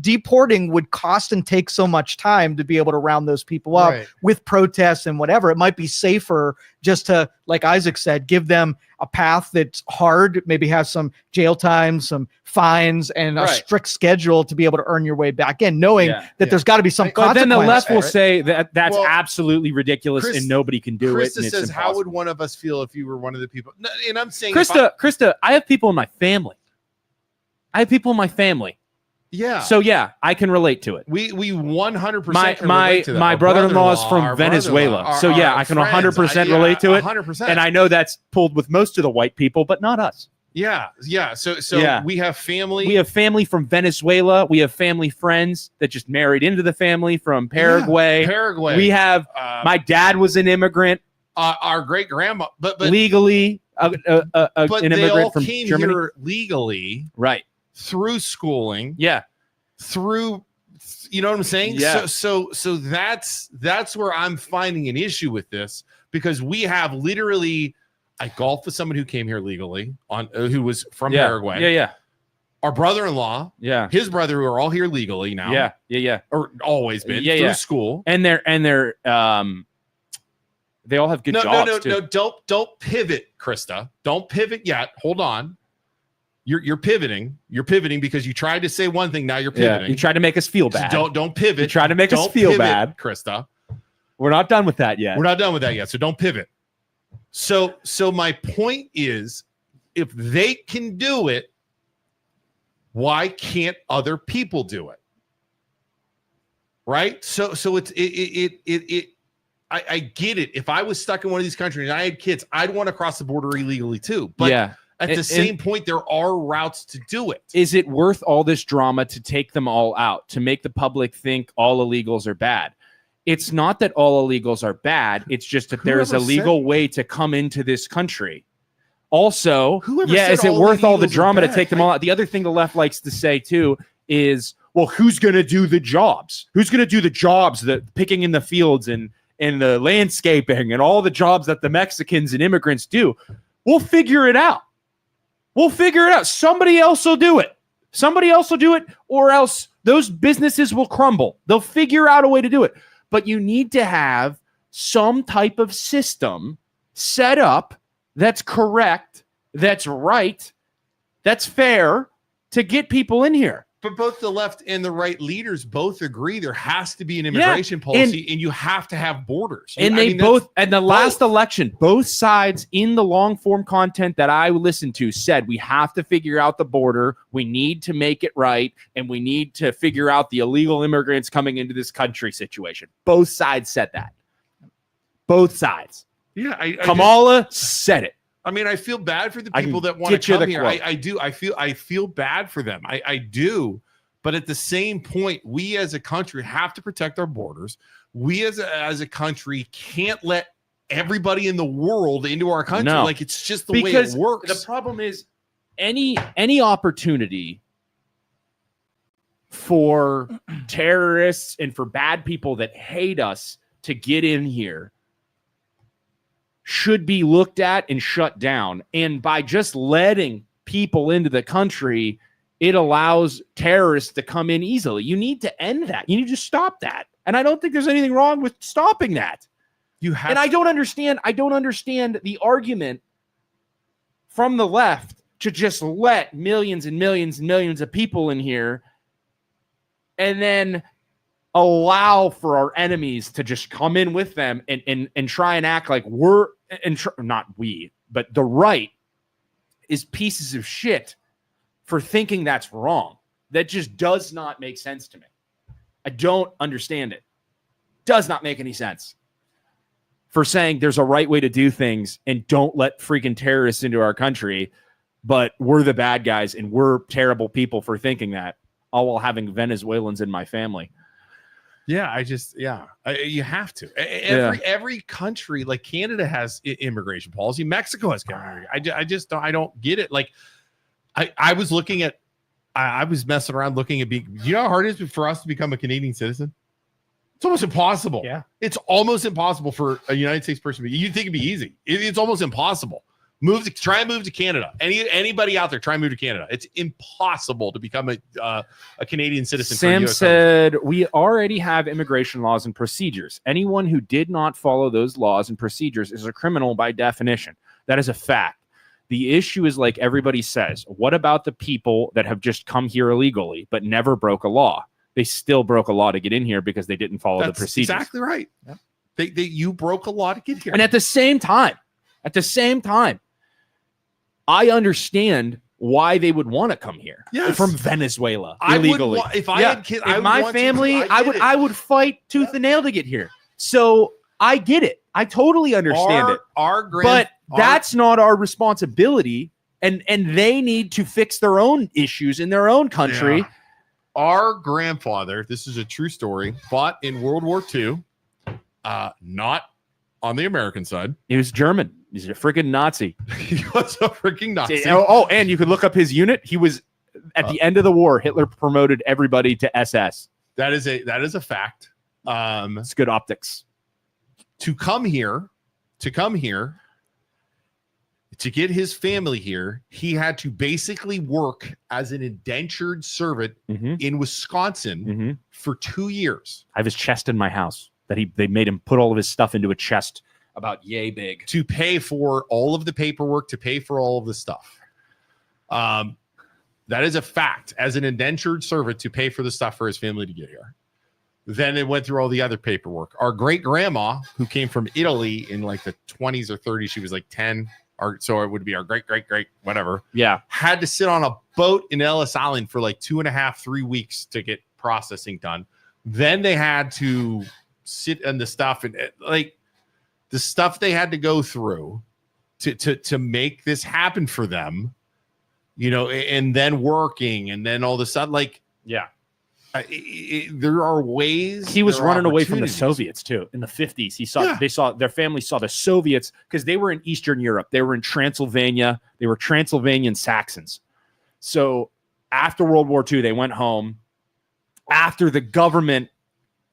Deporting would cost and take so much time to be able to round those people up with protests and whatever. It might be safer just to, like Isaac said, give them a path that's hard, maybe have some jail time, some fines, and a strict schedule to be able to earn your way back in, knowing that there's got to be some consequence. But then the left will say that's absolutely ridiculous and nobody can do it. Krista says, how would one of us feel if you were one of the people? And I'm saying, Krista, I have people in my family. Yeah. So yeah, I can relate to it. We 100% my brother-in-law is from Venezuela. So yeah, I can 100% relate to it. 100%. And I know that's pulled with most of the white people, but not us. Yeah. So we have family. We have family from Venezuela. We have family friends that just married into the family from Paraguay. We have my dad was an immigrant. Our great grandma, but legally an immigrant from Germany. Here legally, right? Through schooling, through, you know what I'm saying? Yeah. So that's where I'm finding an issue with this, because we have literally, I golfed with someone who came here legally who was from Paraguay. Yeah. Our brother-in-law, his brother, who are all here legally now. Yeah. Or always been through school, and they're they all have good jobs. No, don't pivot, Krista. Don't pivot yet. Hold on. You're pivoting. You're pivoting because you tried to say one thing. Now you're pivoting. Yeah, you tried to make us feel bad. So don't pivot. You tried to make us feel bad, Krista. We're not done with that yet. So don't pivot. So my point is, if they can do it, why can't other people do it? Right? So I get it. If I was stuck in one of these countries and I had kids, I'd want to cross the border illegally too. But at the same point, there are routes to do it. Is it worth all this drama to take them all out, to make the public think all illegals are bad? It's not that all illegals are bad. It's just that there is a legal way to come into this country. Also, is it worth all the drama to take them all out? The other thing the left likes to say too is, well, who's going to do the jobs? Who's going to do the jobs, the picking in the fields and the landscaping and all the jobs that the Mexicans and immigrants do? We'll figure it out. Somebody else will do it. Or else those businesses will crumble. They'll figure out a way to do it. But you need to have some type of system set up that's correct, that's right, that's fair to get people in here. But both the left and the right leaders both agree there has to be an immigration policy, and you have to have borders. And the last election, both sides in the long form content that I listened to said we have to figure out the border. We need to make it right, and we need to figure out the illegal immigrants coming into this country situation. Both sides said that. Both sides. Yeah, Kamala said it. I mean, I feel bad for the people that want to come here. I do. I feel bad for them. I do. But at the same point, we as a country have to protect our borders. We as a country can't let everybody in the world into our country. No. Like, it's just the way it works. The problem is any opportunity for terrorists and for bad people that hate us to get in here should be looked at and shut down. And by just letting people into the country, it allows terrorists to come in easily. You need to end that. You need to stop that. And I don't think there's anything wrong with stopping that. And I don't understand the argument from the left to just let millions and millions and millions of people in here and then allow for our enemies to just come in with them and try and act like not we, but the right is pieces of shit for thinking that's wrong. That just does not make sense to me. I don't understand it. Does not make any sense. For saying there's a right way to do things and don't let freaking terrorists into our country, but we're the bad guys and we're terrible people for thinking that, all while having Venezuelans in my family. Yeah, you have to. Every country, like Canada has immigration policy. Mexico has I don't get it. Like I was looking at, I was messing around looking at, you know how hard it is for us to become a Canadian citizen? It's almost impossible. Yeah. It's almost impossible for a United States person to be. You'd think it'd be easy. It's almost impossible. Try and move to Canada. Anybody out there, try and move to Canada. It's impossible to become a Canadian citizen. Sam said, we already have immigration laws and procedures. Anyone who did not follow those laws and procedures is a criminal by definition. That is a fact. The issue is, like everybody says, what about the people that have just come here illegally but never broke a law? They still broke a law to get in here because they didn't follow the procedures. Exactly right. Yeah. You broke a law to get here. And at the same time, I understand why they would want to come here from Venezuela illegally. If I had kids, my family, I would fight tooth and nail to get here. So I get it. I totally understand it. But that's not our responsibility. And they need to fix their own issues in their own country. Yeah. Our grandfather, this is a true story, fought in World War II, not on the American side. He was German. He's a freaking Nazi. He was a freaking Nazi. Oh, and you could look up his unit. He was at the end of the war. Hitler promoted everybody to SS. That is a fact. It's good optics. To come here, to get his family here, he had to basically work as an indentured servant in Wisconsin for 2 years. I have his chest in my house that they made him put all of his stuff into a chest about yay big to pay for all of the paperwork, to pay for all of the stuff. That is a fact. As an indentured servant, to pay for the stuff for his family to get here. Then it went through all the other paperwork. Our great grandma, who came from Italy in like the 20s or 30s, she was like 10. So it would be our great whatever. Yeah. Had to sit on a boat in Ellis Island for like 2.5-3 weeks to get processing done. Then they had to sit on the stuff and like the stuff they had to go through to make this happen for them, you know, and then working and then all of a sudden, like, yeah. There are ways. He was running away from the Soviets too in the 50s. Their family saw the Soviets because they were in Eastern Europe. They were in Transylvania. They were Transylvanian Saxons. So after World War II, they went home. After the government,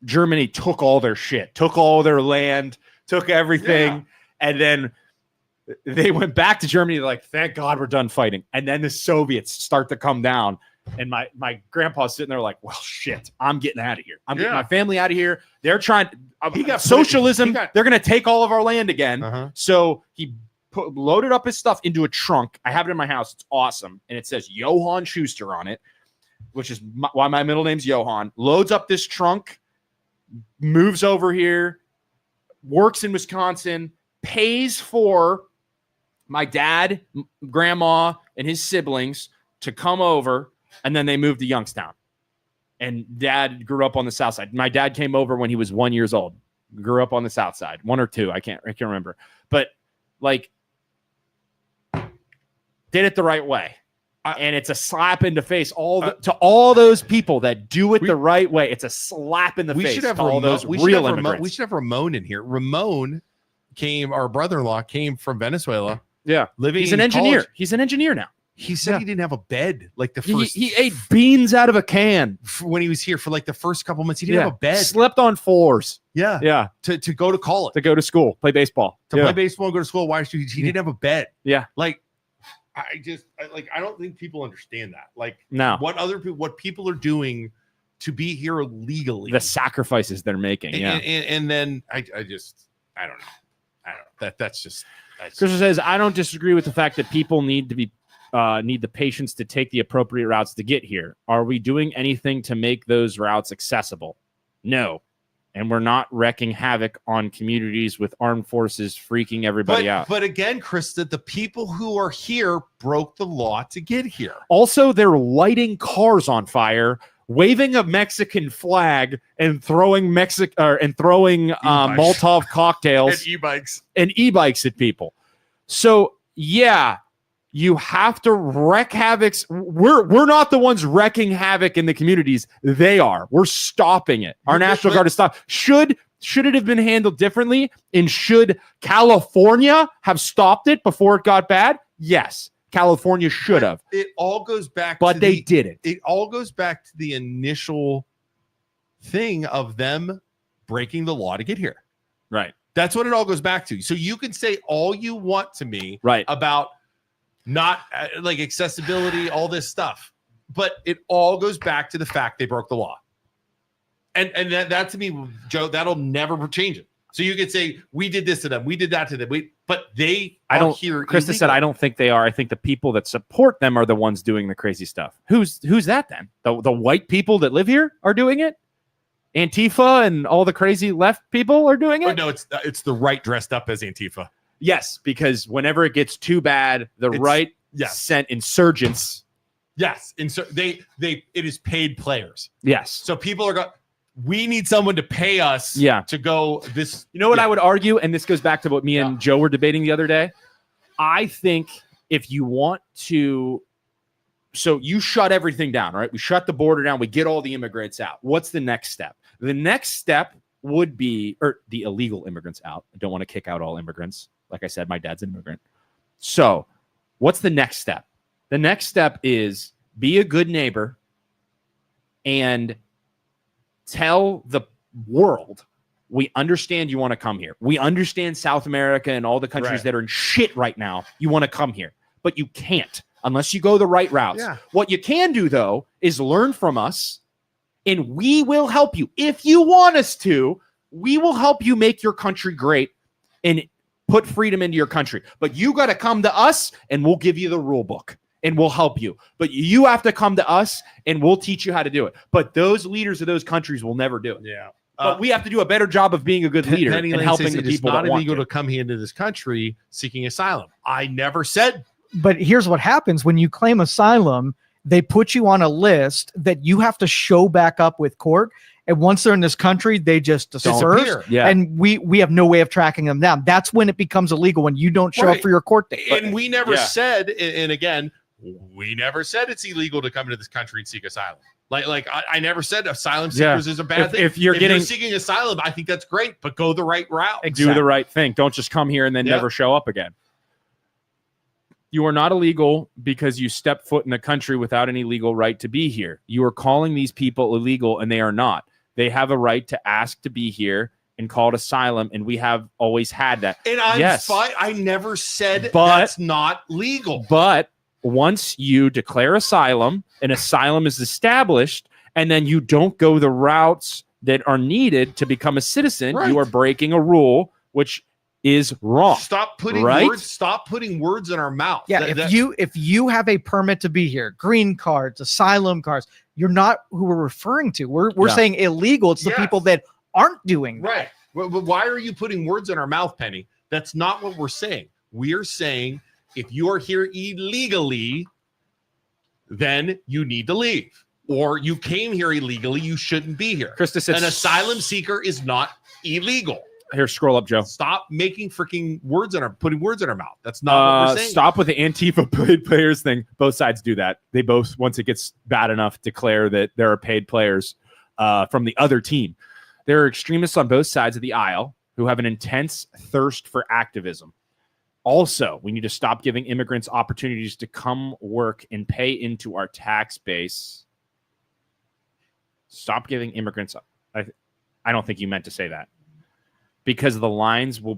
Germany took all their shit, took all their land, took everything, and then they went back to Germany. Like, thank God we're done fighting. And then the Soviets start to come down. And my grandpa's sitting there like, well, shit, I'm getting out of here. I'm getting my family out of here. They're trying. He got socialism. They're going to take all of our land again. So he loaded up his stuff into a trunk. I have it in my house. It's awesome. And it says Johann Schuster on it, which is why my middle name's Johann. Loads up this trunk, moves over here, works in Wisconsin, pays for my dad, grandma, and his siblings to come over. And then they moved to Youngstown. And dad grew up on the south side. My dad came over when he was 1 year old. Grew up on the south side. 1 or 2. I can't remember. But like, did it the right way. And it's a slap in the face to all those people that do it the right way. It's a slap in the face to all those real immigrants. We should have Ramon in here. Ramon our brother-in-law came from Venezuela. Yeah. He's an engineer. College. He's an engineer now. He said he didn't have a bed like the first. He ate beans out of a can when he was here for like the first couple months. He didn't have a bed. Slept on floors. Yeah. To go to college. To go to school. Play baseball. Play baseball and go to school. Why? He didn't have a bed. Yeah. Like, I don't think people understand that. Like, no, what people are doing to be here legally, the sacrifices they're making. And then I don't know. That's just. Christopher says, I don't disagree with the fact that people need the patience to take the appropriate routes to get here. Are we doing anything to make those routes accessible? No. And we're not wreaking havoc on communities with armed forces freaking everybody out. But again, Krista, the people who are here broke the law to get here. Also, they're lighting cars on fire, waving a Mexican flag, and throwing Molotov cocktails and e-bikes at people. So yeah, you have to wreak havoc. We're not the ones wreaking havoc in the communities. They are. We're stopping it. Our National Guard is stopped. Should it have been handled differently? And should California have stopped it before it got bad? Yes. California should have. It all goes back but they didn't. It all goes back to the initial thing of them breaking the law to get here. Right. That's what it all goes back to. So you can say all you want to me about not like accessibility, all this stuff, but it all goes back to the fact they broke the law. And that to me, Joe, that'll never change it. So you could say we did this to them, we did that to them, but they here. Krista said, I don't think they are. I think the people that support them are the ones doing the crazy stuff. Who's that then? The white people that live here are doing it? Antifa and all the crazy left people are doing it? Oh, no, it's the right dressed up as Antifa. Yes, because whenever it gets too bad, right sent insurgents. Yes, it is paid players. Yes. So people are going, we need someone to pay us to go this. You know what I would argue, and this goes back to what me and Joe were debating the other day. I think if you want to, so you shut everything down, right? We shut the border down. We get all the immigrants out. What's the next step? The next step would be, or the illegal immigrants out. I don't want to kick out all immigrants. Like I said, my dad's an immigrant. So what's the next step? The next step is be a good neighbor and tell the world, we understand you want to come here. We understand South America and all the countries that are in shit right now. You want to come here, but you can't unless you go the right routes. Yeah. What you can do, though, is learn from us, and we will help you. If you want us to, we will help you make your country great and put freedom into your country. But you got to come to us, and we'll give you the rule book, and we'll help you. But you have to come to us, and we'll teach you how to do it. But those leaders of those countries will never do it. Yeah. But we have to do a better job of being a good leader and helping the people that want to. It's not illegal to come here into this country seeking asylum. I never said. But here's what happens when you claim asylum. They put you on a list that you have to show back up with court. And once they're in this country, they just disperse. Yeah. And we have no way of tracking them down. That's when it becomes illegal, when you don't show up for your court date. And we never said, and again, we never said it's illegal to come into this country and seek asylum. Like I never said asylum seekers is a bad thing. If you're seeking asylum, I think that's great, but go the right route. Do the right thing. Don't just come here and then never show up again. You are not illegal because you step foot in the country without any legal right to be here. You are calling these people illegal, and they are not. They have a right to ask to be here and call it asylum, and we have always had that. And I'm fine. I never said that's not legal. But once you declare asylum, and asylum is established, and then you don't go the routes that are needed to become a citizen, you are breaking a rule, which is wrong. Stop putting words. Stop putting words in our mouth. Yeah, if you have a permit to be here, green cards, asylum cards, you're not who we're referring to. We're saying illegal. It's the people that aren't doing that. Right. Well, why are you putting words in our mouth, Penny? That's not what we're saying. We are saying if you are here illegally, then you need to leave. Or you came here illegally, you shouldn't be here. Krista said, an asylum seeker is not illegal. Here, scroll up, Joe. Stop making freaking putting words in our mouth. That's not what we're saying. Stop with the Antifa paid players thing. Both sides do that. They both, once it gets bad enough, declare that there are paid players from the other team. There are extremists on both sides of the aisle who have an intense thirst for activism. Also, we need to stop giving immigrants opportunities to come work and pay into our tax base. Stop giving immigrants. I don't think you meant to say that. Because the lines will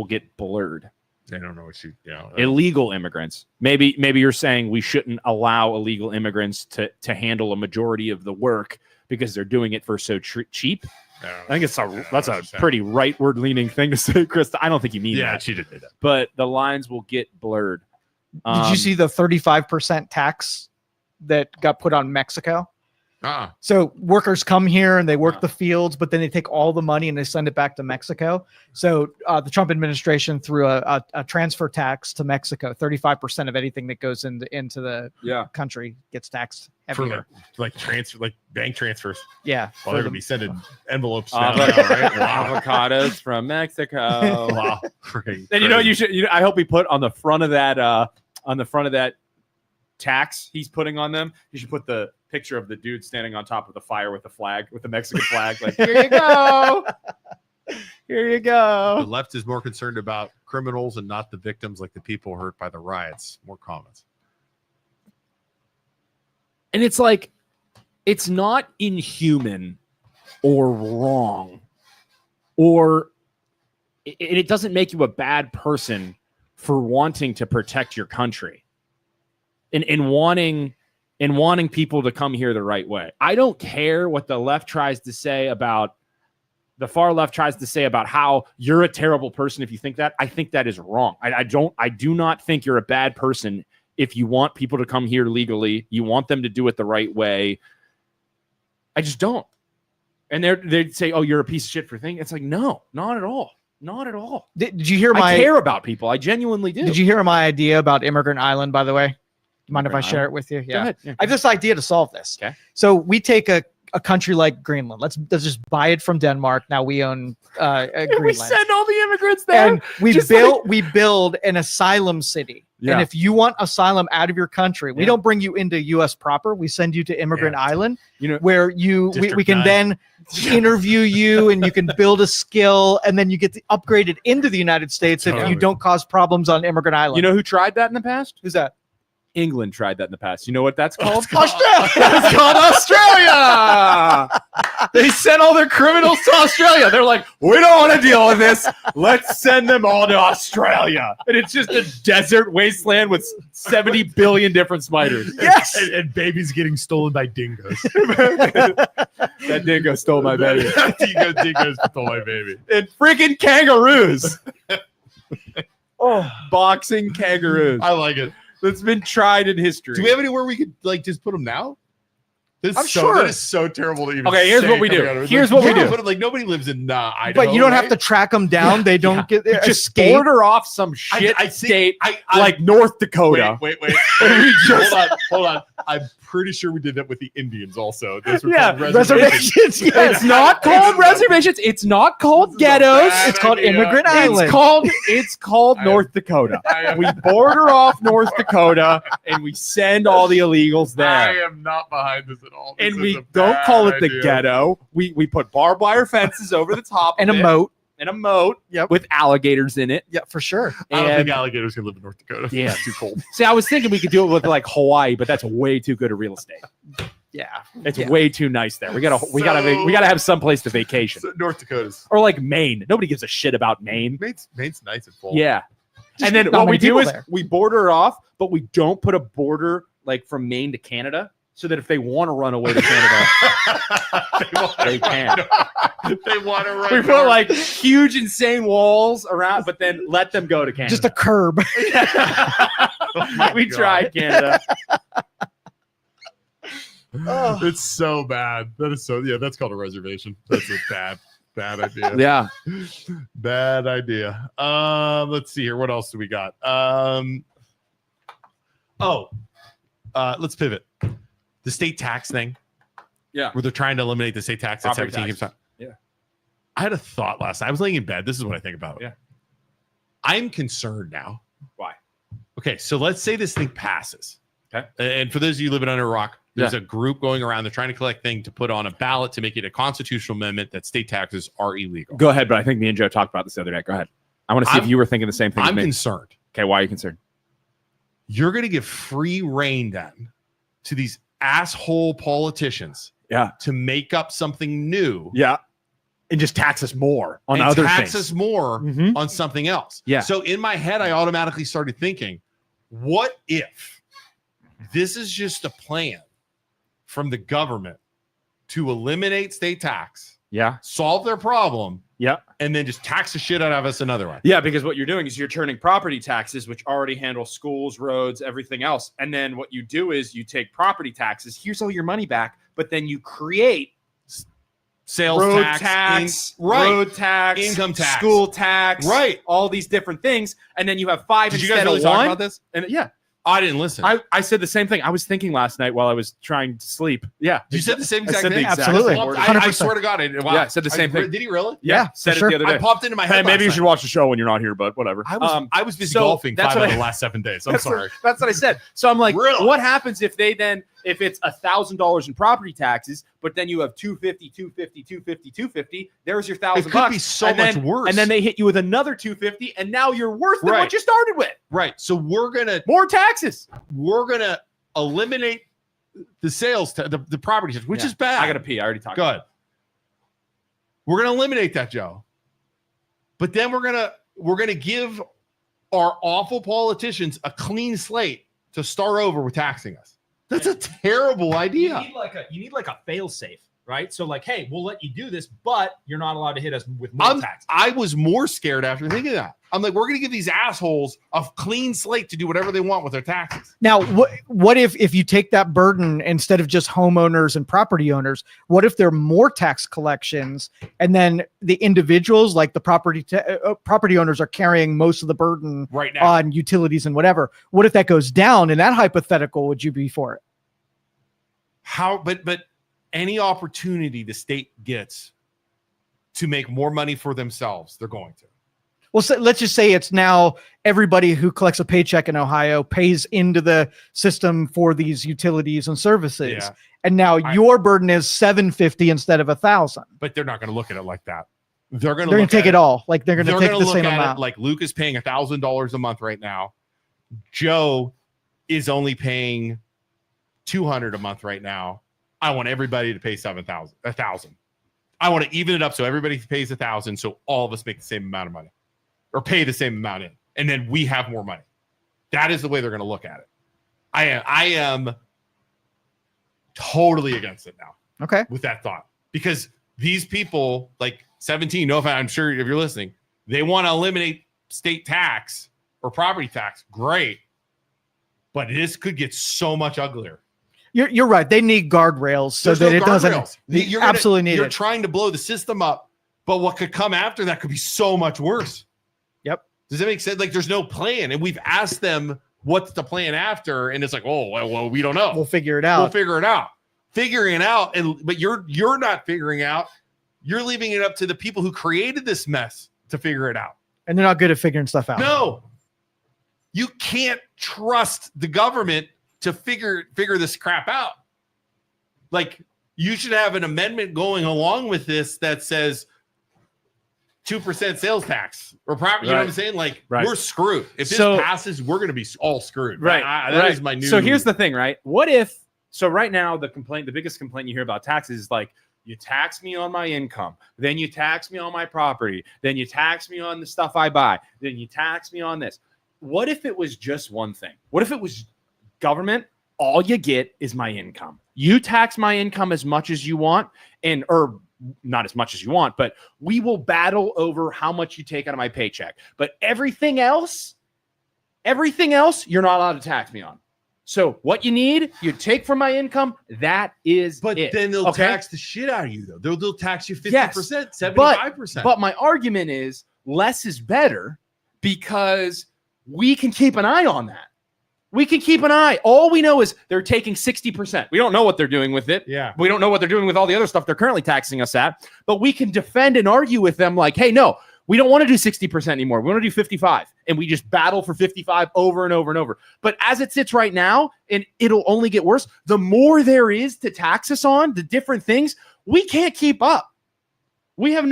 get blurred. They don't know what illegal immigrants. Maybe you're saying we shouldn't allow illegal immigrants to handle a majority of the work because they're doing it for so cheap. I think that's a pretty rightward leaning thing to say, Krista. I don't think you mean that. Yeah, she did that. But the lines will get blurred. Did you see the 35% tax that got put on Mexico? So workers come here and they work the fields, but then they take all the money and they send it back to Mexico. So the Trump administration threw a transfer tax to Mexico. 35% of anything that goes into the country gets taxed heavier. For like bank transfers. Yeah. Well, they're gonna be sending envelopes now, right? Wow. Avocados from Mexico. Wow. And you should. I hope we put on the front of that tax he's putting on them. You should put the picture of the dude standing on top of the fire with the flag, with the Mexican flag. Like, here you go. Here you go. The left is more concerned about criminals and not the victims, like the people hurt by the riots. More comments. And it's like, it's not inhuman or wrong, or it doesn't make you a bad person for wanting to protect your country and wanting people to come here the right way. I don't care what the left tries to say about, the far left tries to say about how you're a terrible person if you think that. I think that is wrong. I do not think you're a bad person if you want people to come here legally. You want them to do it the right way. I just don't. And they'd say, oh, you're a piece of shit for thinking. It's like, no, not at all. Not at all. Did you hear I care about people. I genuinely do. Did you hear my idea about Immigrant Island, by the way? Mind if I share it with you? Yeah. Go ahead. Yeah. I have this idea to solve this. Okay. So we take a country like Greenland. Let's just buy it from Denmark. Now we own Greenland. We send all the immigrants there. And we build an asylum city. Yeah. And if you want asylum out of your country, we don't bring you into US proper. We send you to Immigrant Island, where we can then interview you and you can build a skill and then you get upgraded into the United States if you don't cause problems on Immigrant Island. You know who tried that in the past? Who's that? England tried that in the past. You know what that's called? Australia. It's called Australia. They sent all their criminals to Australia. They're like, we don't want to deal with this. Let's send them all to Australia. And it's just a desert wasteland with 70 billion different spiders. Yes. And babies getting stolen by dingoes. That dingo stole my baby. Dingoes stole my baby. And freaking kangaroos. Boxing kangaroos. I like it. That's been tried in history. Do we have anywhere we could just put them now? I'm sure. That is so terrible to even Okay, here's what we do. Here's what we do. But nobody lives in Idaho. But you don't have to track them down. They don't get there. Just border off some shit state like North Dakota. Wait. Hold on. I'm pretty sure we did that with the Indians also. Those were called reservations. Yes. It's not called reservations. It's not called ghettos. It's called Immigrant Island. It's called North Dakota. We border off North Dakota and we send all the illegals there. I am not behind this at all. And we don't call it the ghetto. We put barbed wire fences over the top and a moat. And a moat with alligators in it. Yeah, for sure. I don't think alligators can live in North Dakota. Yeah, it's too cold. See, I was thinking we could do it with like Hawaii, but that's way too good at real estate. Yeah, it's way too nice there. We gotta have some place to vacation. North Dakota's or like Maine. Nobody gives a shit about Maine. Maine's nice and full. Yeah, and then what we do is we border off, but we don't put a border like from Maine to Canada. So that if they want to run away to Canada, they can. They want to run. We put like huge, insane walls around, but then let them go to Canada. Just a curb. We tried Canada. It's so bad. That is so. Yeah, that's called a reservation. That's a bad idea. Yeah, bad idea. Let's see here. What else do we got? Let's pivot. The state tax thing. Yeah. Where they're trying to eliminate the state tax at 17%. Yeah. I had a thought last night. I was laying in bed. This is what I think about. Yeah. I'm concerned now. Why? Okay, so let's say this thing passes. Okay. And for those of you living under a rock, there's a group going around. They're trying to collect things to put on a ballot to make it a constitutional amendment that state taxes are illegal. Go ahead, but I think me and Joe talked about this the other day. Go ahead. I want to see if you were thinking the same thing. I'm concerned. Okay, why are you concerned? You're going to give free rein then to these asshole politicians to make up something new and just tax us more on and other tax things. us more on something else. Yeah. So in my head, I automatically started thinking, what if this is just a plan from the government to eliminate state tax, solve their problem, and then just tax the shit out of us another way? Yeah, because what you're doing is you're turning property taxes, which already handle schools, roads, everything else. And then what you do is you take property taxes, here's all your money back, but then you create sales road tax, road tax, income tax, school tax, all these different things. And then you have 5 Did you instead guys really of talk 1. about this? And I didn't listen. I said the same thing. I was thinking last night while I was trying to sleep. Yeah. You said the same exact thing? Absolutely. I swear to God. I said the same thing. Did he really? Yeah. Said it the other day. I popped into my head. Hey, maybe you should watch the show when you're not here, but whatever. I was busy golfing 5 of the last 7 days. I'm sorry. That's what I said. So I'm like, what happens if they then, if it's $1,000 in property taxes, but then you have $250, $250, there's your $1,000. It could be so much worse. And then they hit you with another $250, and now you're worse than what you started with. Right. So we're gonna more taxes. We're gonna eliminate the sales, the property tax, which is bad. I gotta pee. I already talked. Good. We're gonna eliminate that, Joe. But then we're gonna give our awful politicians a clean slate to start over with taxing us. That's a terrible idea. You need like a fail safe, right? So like, hey, we'll let you do this, but you're not allowed to hit us with more tax. I was more scared after thinking that. I'm like, we're going to give these assholes a clean slate to do whatever they want with their taxes. Now, what if you take that burden instead of just homeowners and property owners? What if there are more tax collections, and then the individuals, like the property owners, are carrying most of the burden right now on utilities and whatever? What if that goes down? In that hypothetical, would you be for it? But any opportunity the state gets to make more money for themselves, they're going to. Well, so let's just say it's now everybody who collects a paycheck in Ohio pays into the system for these utilities and services. Yeah. And now your burden is $750 instead of $1,000. But they're not going to look at it like that. They're going to take it all. Like they're going to take the same amount. Like Luke is paying $1,000 a month right now. Joe is only paying $200 a month right now. I want everybody to pay $1,000. I want to even it up so everybody pays $1,000, so all of us make the same amount of money, or pay the same amount in, and then we have more money. That is the way they're going to look at it. I am totally against it now. Okay. With that thought, because these people, like 17, no offense, I'm sure if you're listening, they want to eliminate state tax or property tax. Great, but this could get so much uglier. You're right. They need guardrails so that it doesn't. You're absolutely need it. You're trying to blow the system up, but what could come after that could be so much worse. Yep. Does that make sense? Like, there's no plan, and we've asked them what's the plan after, and it's like, oh, well, we don't know. We'll figure it out. Figuring it out, but you're not figuring out. You're leaving it up to the people who created this mess to figure it out, and they're not good at figuring stuff out. No, you can't trust the government to figure this crap out. Like, you should have an amendment going along with this that says 2% sales tax or property. You know what I'm saying? Like, we're screwed. If this passes, we're going to be all screwed. Right. That is my new. So here's the thing, right? What if? So right now, the biggest complaint you hear about taxes is like, you tax me on my income, then you tax me on my property, then you tax me on the stuff I buy, then you tax me on this. What if it was just one thing? What if it was government, all you get is my income. You tax my income as much as you want, or not as much as you want, but we will battle over how much you take out of my paycheck. But everything else, you're not allowed to tax me on. So what you need, you take from my income, that is But it. then they'll tax the shit out of you, though. They'll tax you 50%, 75%. But my argument is less is better, because we can keep an eye on that. We can keep an eye. All we know is they're taking 60%. We don't know what they're doing with it. Yeah. We don't know what they're doing with all the other stuff they're currently taxing us at. But we can defend and argue with them like, hey, no, we don't want to do 60% anymore. We want to do 55. And we just battle for 55 over and over and over. But as it sits right now, and it'll only get worse, the more there is to tax us on, the different things, we can't keep up. We have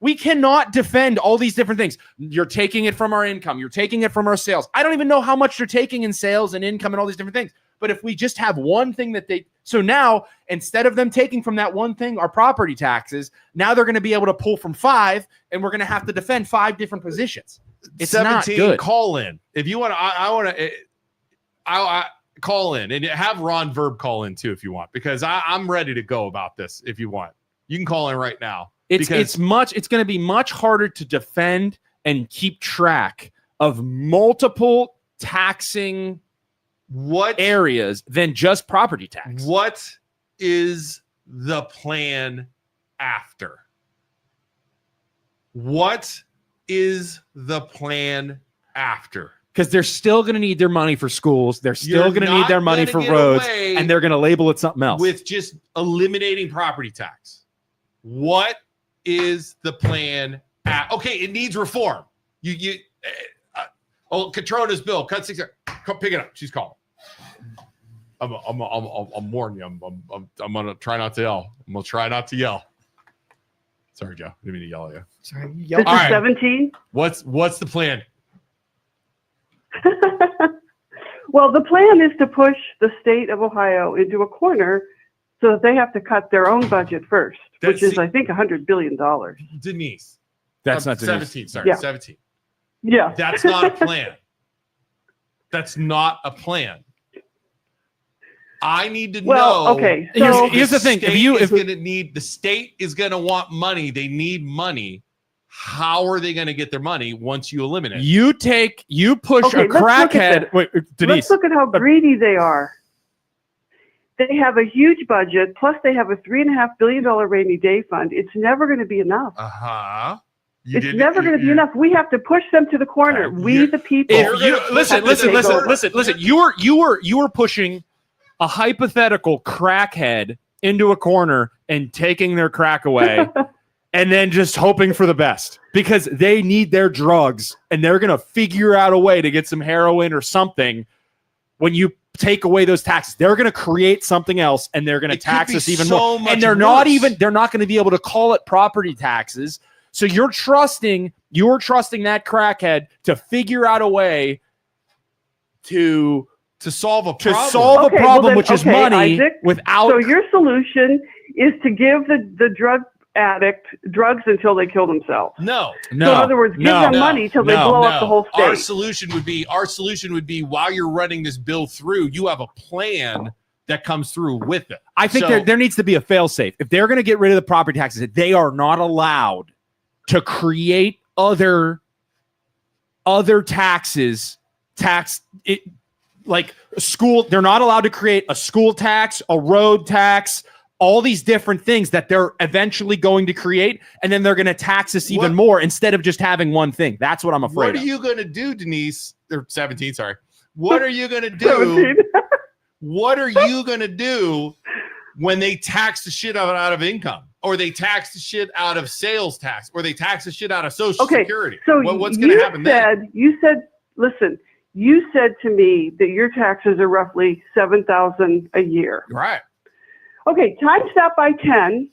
we cannot defend all these different things. You're taking it from our income. You're taking it from our sales. I don't even know how much you're taking in sales and income and all these different things. But if we just have one thing that So now, instead of them taking from that one thing, our property taxes, now they're going to be able to pull from 5, and we're going to have to defend 5 different positions. It's 17, not good. Call in. If you want to, I call in, and have Ron Verb call in too if you want, because I'm ready to go about this if you want. You can call in right now. It's going to be much harder to defend and keep track of multiple taxing areas than just property tax. What is the plan after? What is the plan after? Because they're still going to need their money for schools. They're still going to need their money for roads, and they're going to label it something else. With just eliminating property tax. What is the plan? Okay, it needs reform. Catrona's bill, cut 6. Come pick it up. She's calling. I'm warning you. I'm gonna try not to yell. I'm gonna try not to yell. Sorry, Joe. I didn't mean to yell at you. Sorry. This is 17. What's the plan? Well, the plan is to push the state of Ohio into a corner so that they have to cut their own budget first, which is, I think, $100 billion. Denise. That's not Denise. 17. Sorry, 17. Yeah. That's not a plan. That's not a plan. I need to know. Okay. So here's the thing. The state is going to want money. They need money. How are they going to get their money once you eliminate? You push a crackhead. Wait, Denise. Let's look at how greedy they are. They have a huge budget, plus they have a $3.5 billion rainy day fund. It's never going to be enough. It's never going to be enough. We have to push them to the corner. We, the people. Listen. You were pushing a hypothetical crackhead into a corner and taking their crack away, and then just hoping for the best because they need their drugs, and they're going to figure out a way to get some heroin or something. When you take away those taxes, they're going to create something else, and they're going to tax us even more. And they're not going to be able to call it property taxes. So you're trusting that crackhead to figure out a way to solve a problem, which is money, Isaac, without. So your solution is to give the drug addict drugs until they kill themselves. No. So in other words, give them money till they blow up the whole state. Our solution would be while you're running this bill through, you have a plan that comes through with it. I think there needs to be a fail-safe. If they're going to get rid of the property taxes, they are not allowed to create other taxes, like school. They're not allowed to create a school tax, a road tax, all these different things that they're eventually going to create, and then they're going to tax us even more instead of just having one thing. That's what I'm afraid of. What are you going to do, Denise? Or 17, sorry. What are you going to do? What are you going to do when they tax the shit out of income, or they tax the shit out of sales tax, or they tax the shit out of Social Security? So what's going to happen then? You said to me that your taxes are roughly $7,000 a year. Right. Okay, times that by 10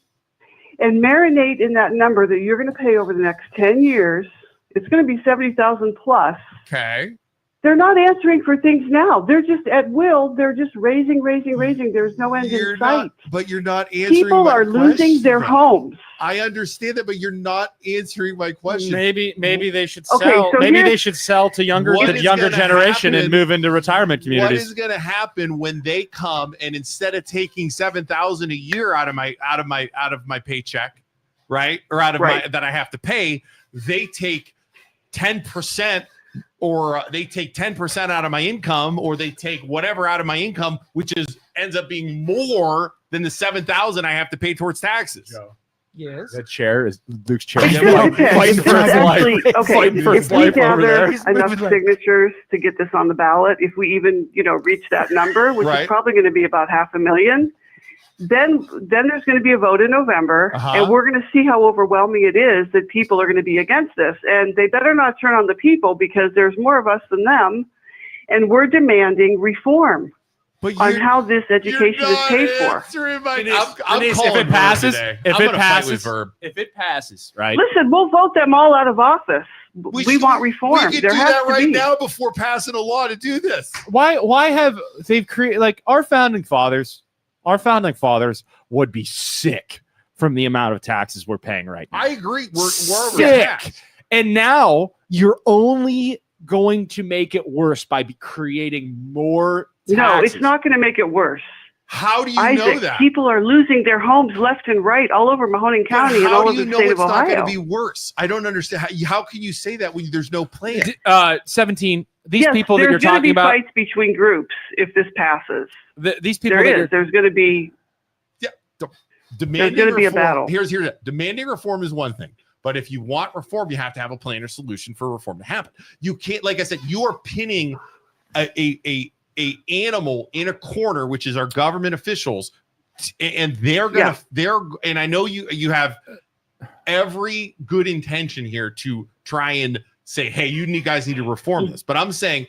and marinate in that number that you're going to pay over the next 10 years. It's going to be 70,000 plus. Okay. They're not answering for things now. They're just at will. They're just raising. There's no end in sight. But you're not answering. People are losing their homes. I understand that, but you're not answering my question. Maybe they should sell. Maybe they should sell to the younger generation and move into retirement communities. What is going to happen when they come and instead of taking $7,000 a year out of my paycheck, right, or out of my that I have to pay, they take 10%. Or they take 10% out of my income, or they take whatever out of my income, which ends up being more than the $7,000 I have to pay towards taxes. Yes. That chair is Luke's chair. Fighting for his life. Okay, if we gather enough signatures to get this on the ballot, if we even reach that number, which is probably going to be about 500,000. Then there's going to be a vote in November, and we're going to see how overwhelming it is that people are going to be against this. And they better not turn on the people, because there's more of us than them, and we're demanding reform on how this education is paid for. If it passes, right? Listen, we'll vote them all out of office. We want reform. We could do that right now before passing a law to do this. Why have they created, like, our founding fathers? Our founding fathers would be sick from the amount of taxes we're paying right now. I agree. We're sick. And now you're only going to make it worse by creating more taxes. No, it's not going to make it worse. How do you know that? People are losing their homes left and right all over Mahoning County and all over the state of Ohio. How do you know it's not going to be worse? I don't understand. How can you say that when there's no plan? 17. These people that you're talking about. There's going to be fights between groups if this passes. These people. There's going to be. Yeah. There's going to be a battle. Here's demanding reform is one thing. But if you want reform, you have to have a plan or solution for reform to happen. You can't, like I said, you are pinning a animal in a corner, which is our government officials, and and I know you have every good intention here to try and say, hey, you guys need to reform this. But I'm saying,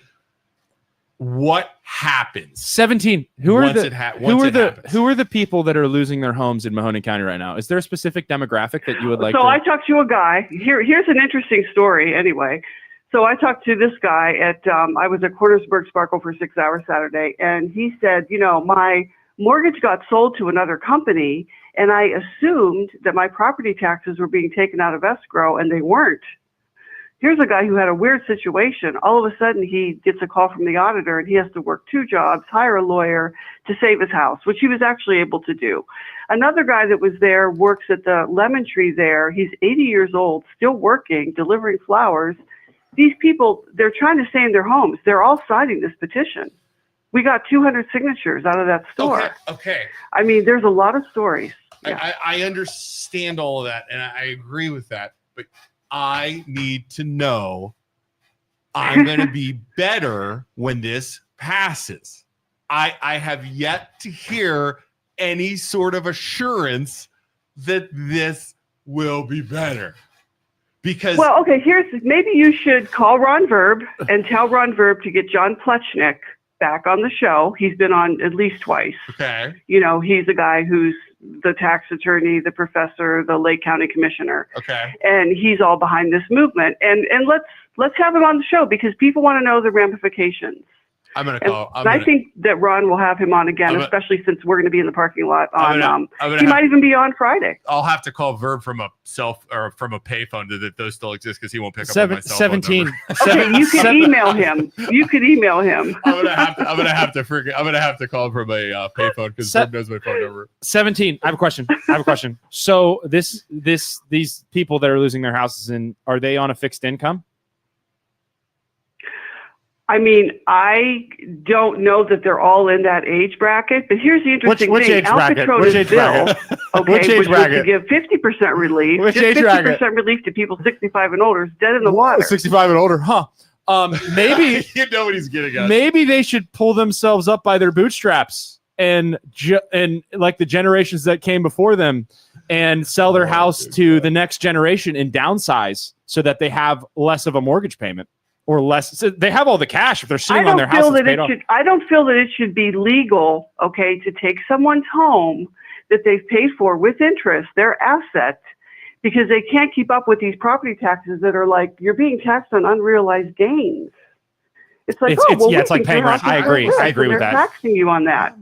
what happens? 17. Who are the people that are losing their homes in Mahoning County right now? Is there a specific demographic that you would like? So I talked to a guy. Here's an interesting story. Anyway, so I talked to this guy at. I was at Cornersburg Sparkle for 6 hours Saturday, and he said, my mortgage got sold to another company, and I assumed that my property taxes were being taken out of escrow, and they weren't. Here's a guy who had a weird situation. All of a sudden, he gets a call from the auditor, and he has to work 2 jobs, hire a lawyer to save his house, which he was actually able to do. Another guy that was there works at the lemon tree there. He's 80 years old, still working, delivering flowers. These people, they're trying to stay in their homes. They're all signing this petition. We got 200 signatures out of that store. Okay. I mean, there's a lot of stories. Yeah. I understand all of that, and I agree with that, but I need to know I'm going to be better when this passes. I have yet to hear any sort of assurance that this will be better. Because maybe you should call Ron Verb and tell Ron Verb to get John Plechnik back on the show. He's been on at least twice. Okay. He's a guy who's the tax attorney, the professor, the Lake County commissioner. Okay. And he's all behind this movement. And let's have him on the show because people want to know the ramifications. I'm going to call. I think that Ron will have him on again, especially since we're going to be in the parking lot on. He might even be on Friday. I'll have to call Verb from a payphone that those still exist because he won't pick up on my cell 17. Phone number. Okay, you can email him. I'm gonna have to call from a payphone because Verb knows my phone number. 17. I have a question. So these people that are losing their houses are they on a fixed income? I mean, I don't know that they're all in that age bracket, but here's the interesting thing. Age bracket? Which age bracket? Which was to give 50% relief. Which just age 50% bracket? Relief to people 65 and older is dead in the water. 65 and older, huh? Maybe you know what he's getting at. Maybe they should pull themselves up by their bootstraps and like the generations that came before them and sell their house to the next generation and downsize so that they have less of a mortgage payment. Or less, so they have all the cash if they're sitting on their house. I don't feel that it should be legal, to take someone's home that they've paid for with interest, their asset, because they can't keep up with these property taxes that are like you're being taxed on unrealized gains. It's like it's like paying rent. I agree with that. They're taxing you on that.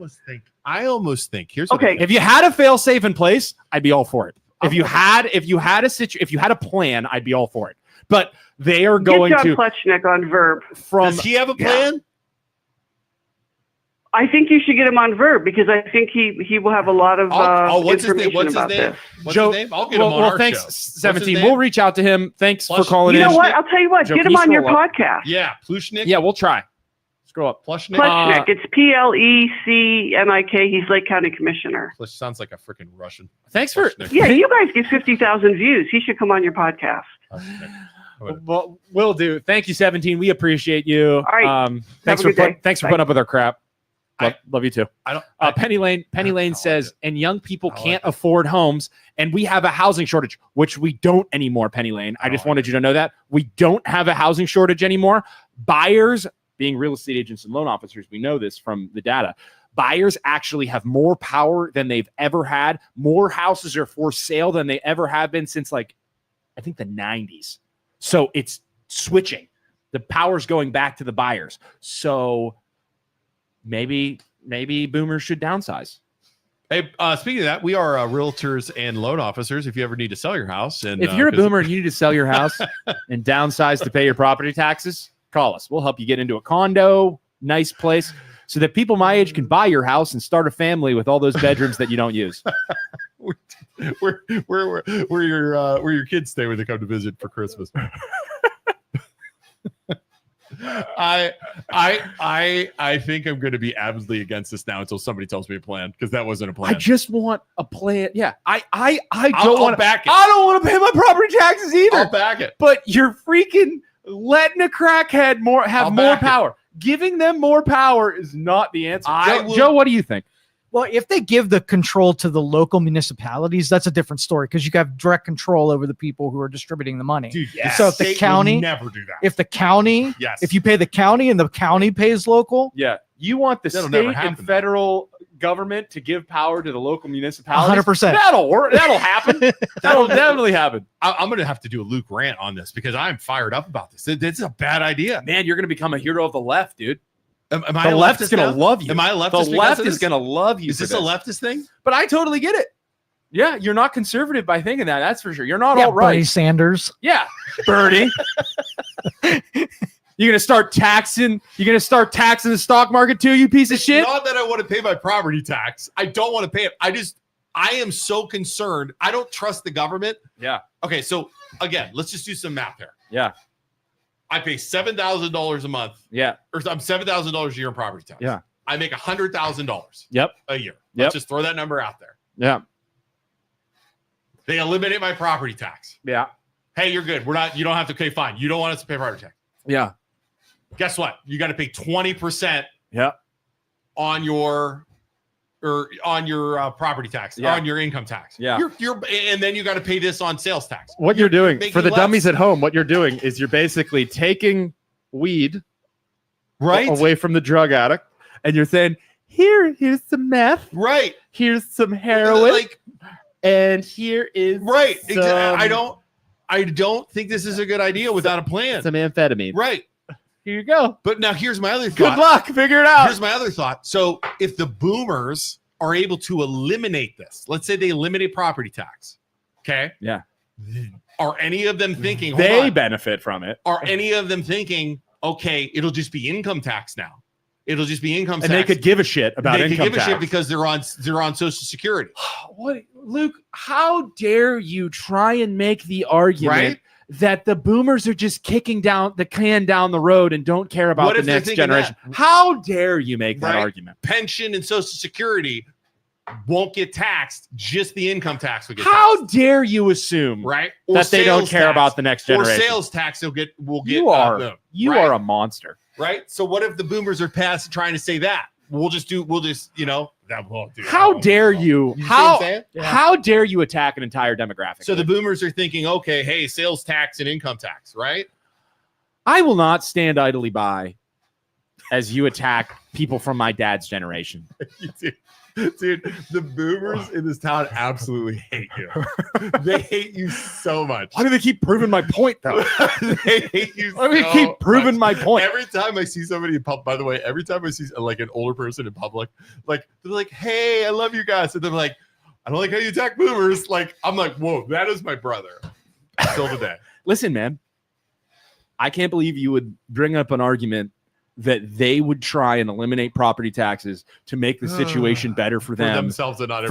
I almost think here's if you had a fail safe in place, I'd be all for it. If you had a plan, I'd be all for it. But they are going Get John to Plechnik on Verb. Does he have a plan? I think you should get him on Verb because I think he will have a lot of information about this. What's his name? I'll get him on our thanks, show. 17. We'll reach out to him. Thanks for calling in. You know what? I'll tell you what. Get him on your podcast. Yeah, Plechnik. Yeah, we'll try. Scroll up. Plechnik. It's Plecmik. He's Lake County Commissioner. Sounds like a freaking Russian. Thanks for. Yeah, you guys get 50,000 views. He should come on your podcast. Well, will do. Thank you, 17. We appreciate you. All right. Thanks for putting up with our crap. Love you too. Penny Lane says, and young people can't afford homes, and we have a housing shortage, which we don't anymore. Penny Lane, I just wanted you to know that we don't have a housing shortage anymore. Buyers, being real estate agents and loan officers, we know this from the data. Buyers actually have more power than they've ever had. More houses are for sale than they ever have been since I think the 90s. So it's switching. The power's going back to the buyers. So maybe boomers should downsize. Hey, speaking of that, we are realtors and loan officers. If you ever need to sell your house, and if you're a boomer and you need to sell your house and downsize to pay your property taxes, call us. We'll help you get into a condo, nice place, so that people my age can buy your house and start a family with all those bedrooms that you don't use. where your kids stay when they come to visit for Christmas. I think I'm going to be absolutely against this now until somebody tells me a plan, because that wasn't a plan. I just want a plan. Yeah, I don't want to back it. I don't want to pay my property taxes either. I'll back it. But you're freaking letting a crackhead have more power. Giving them more power is not the answer. Joe, what do you think? Well, if they give the control to the local municipalities, that's a different story, because you have direct control over the people who are distributing the money. Dude, yes. So if the county never do that. If the county, yes. If you pay the county and the county pays local, yeah, you want the state and federal government to give power to the local municipalities. 100%. That'll work. That'll happen. That'll definitely happen. I'm going to have to do a Luke rant on this, because I'm fired up about this. It's a bad idea. Man, you're going to become a hero of the left, dude. Am I the left is going to love you. Am I a leftist? The left is going to love you. Is this a leftist thing? But I totally get it. Yeah, you're not conservative by thinking that. That's for sure. You're not all right. Bernie Sanders. Yeah, Bernie. You're gonna start taxing. You're gonna start taxing the stock market too, you piece of shit. Not that I want to pay my property tax. I don't want to pay it. I am so concerned. I don't trust the government. Yeah. Okay, so again, let's just do some math here. Yeah. I pay $7,000 a month. Yeah. Or I'm $7,000 a year in property tax. Yeah. I make $100,000. Yep. A year. Let's just throw that number out there. Yeah. They eliminate my property tax. Yeah. Hey, you're good. You don't have to pay fine. You don't want us to pay property tax. Yeah. Guess what? You got to pay 20%. Yeah. On your property tax, on your income tax. Yeah. And then you got to pay this on sales tax. What you're doing for the dummies at home, what you're doing is you're basically taking weed away from the drug addict, and you're saying, here's some meth. Right. Here's some heroin. And here is I don't think this is a good idea without a plan. Some amphetamine. Right. Here you go. But now here's my other thought. Good luck. Figure it out. Here's my other thought. So if the boomers are able to eliminate this, let's say they eliminate property tax. Okay. Yeah. Are any of them thinking they benefit from it? Are any of them thinking, okay, it'll just be income tax now? It'll just be income tax. And they could give a shit about income tax. They could give a shit because they're on Social Security. What, Luke, how dare you try and make the argument that the boomers are just kicking down the can down the road and don't care about the next generation? How dare you make that argument? Pension and Social Security won't get taxed, just the income tax will get How taxed. Dare you assume that they don't care about the next generation? Or sales tax will get you are a monster. Right? So what if the boomers are trying to say that? We'll just that won't do. How dare you? How dare you attack an entire demographic? So the boomers are thinking, okay, hey, sales tax and income tax, right? I will not stand idly by as you attack people from my dad's generation. Dude, the boomers in this town absolutely hate you. They hate you so much. Why do they keep proving my point, though? They hate you Why do they keep proving my point? Every time I see somebody in public, by the way, every time I see like an older person in public, like they're like, hey, I love you guys. And they're like, I don't like how you attack boomers. Like, I'm like, whoa, that is my brother. Still today. Listen, man, I can't believe you would bring up an argument that they would try and eliminate property taxes to make the situation better for themselves and not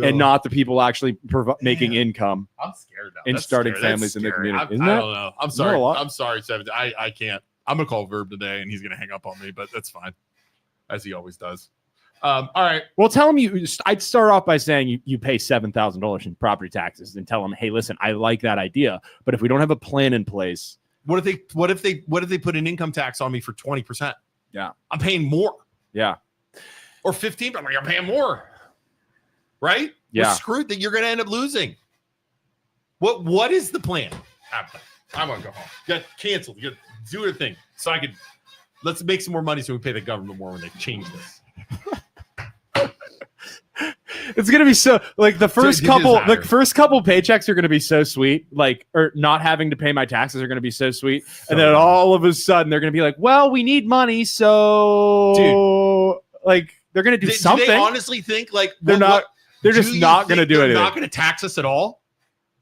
and not the people actually making income. I'm scared now. And starting families in the community. I don't know. I'm sorry. I'm sorry, Seven. I can't. I'm gonna call Verb today, and he's gonna hang up on me, but that's fine, as he always does. All right. Well, tell him I'd start off by saying you pay $7,000 in property taxes, and tell him, hey, listen, I like that idea, but if we don't have a plan in place. What if they put an income tax on me for 20%? Yeah. I'm paying more. Yeah. Or 15%, but I'm paying more. Right? Yeah. We're screwed that you're going to end up losing. What is the plan? I'm going to go home. You got canceled. You got to do your thing. So let's make some more money so we pay the government more when they change this. It's gonna be so like the first couple paychecks are gonna be so sweet, or not having to pay my taxes are gonna be so sweet, and then all of a sudden they're gonna be like, well, we need money, so They're going to do something. Do they honestly think like they're not? They're just not going to do anything. They're not going to tax us at all.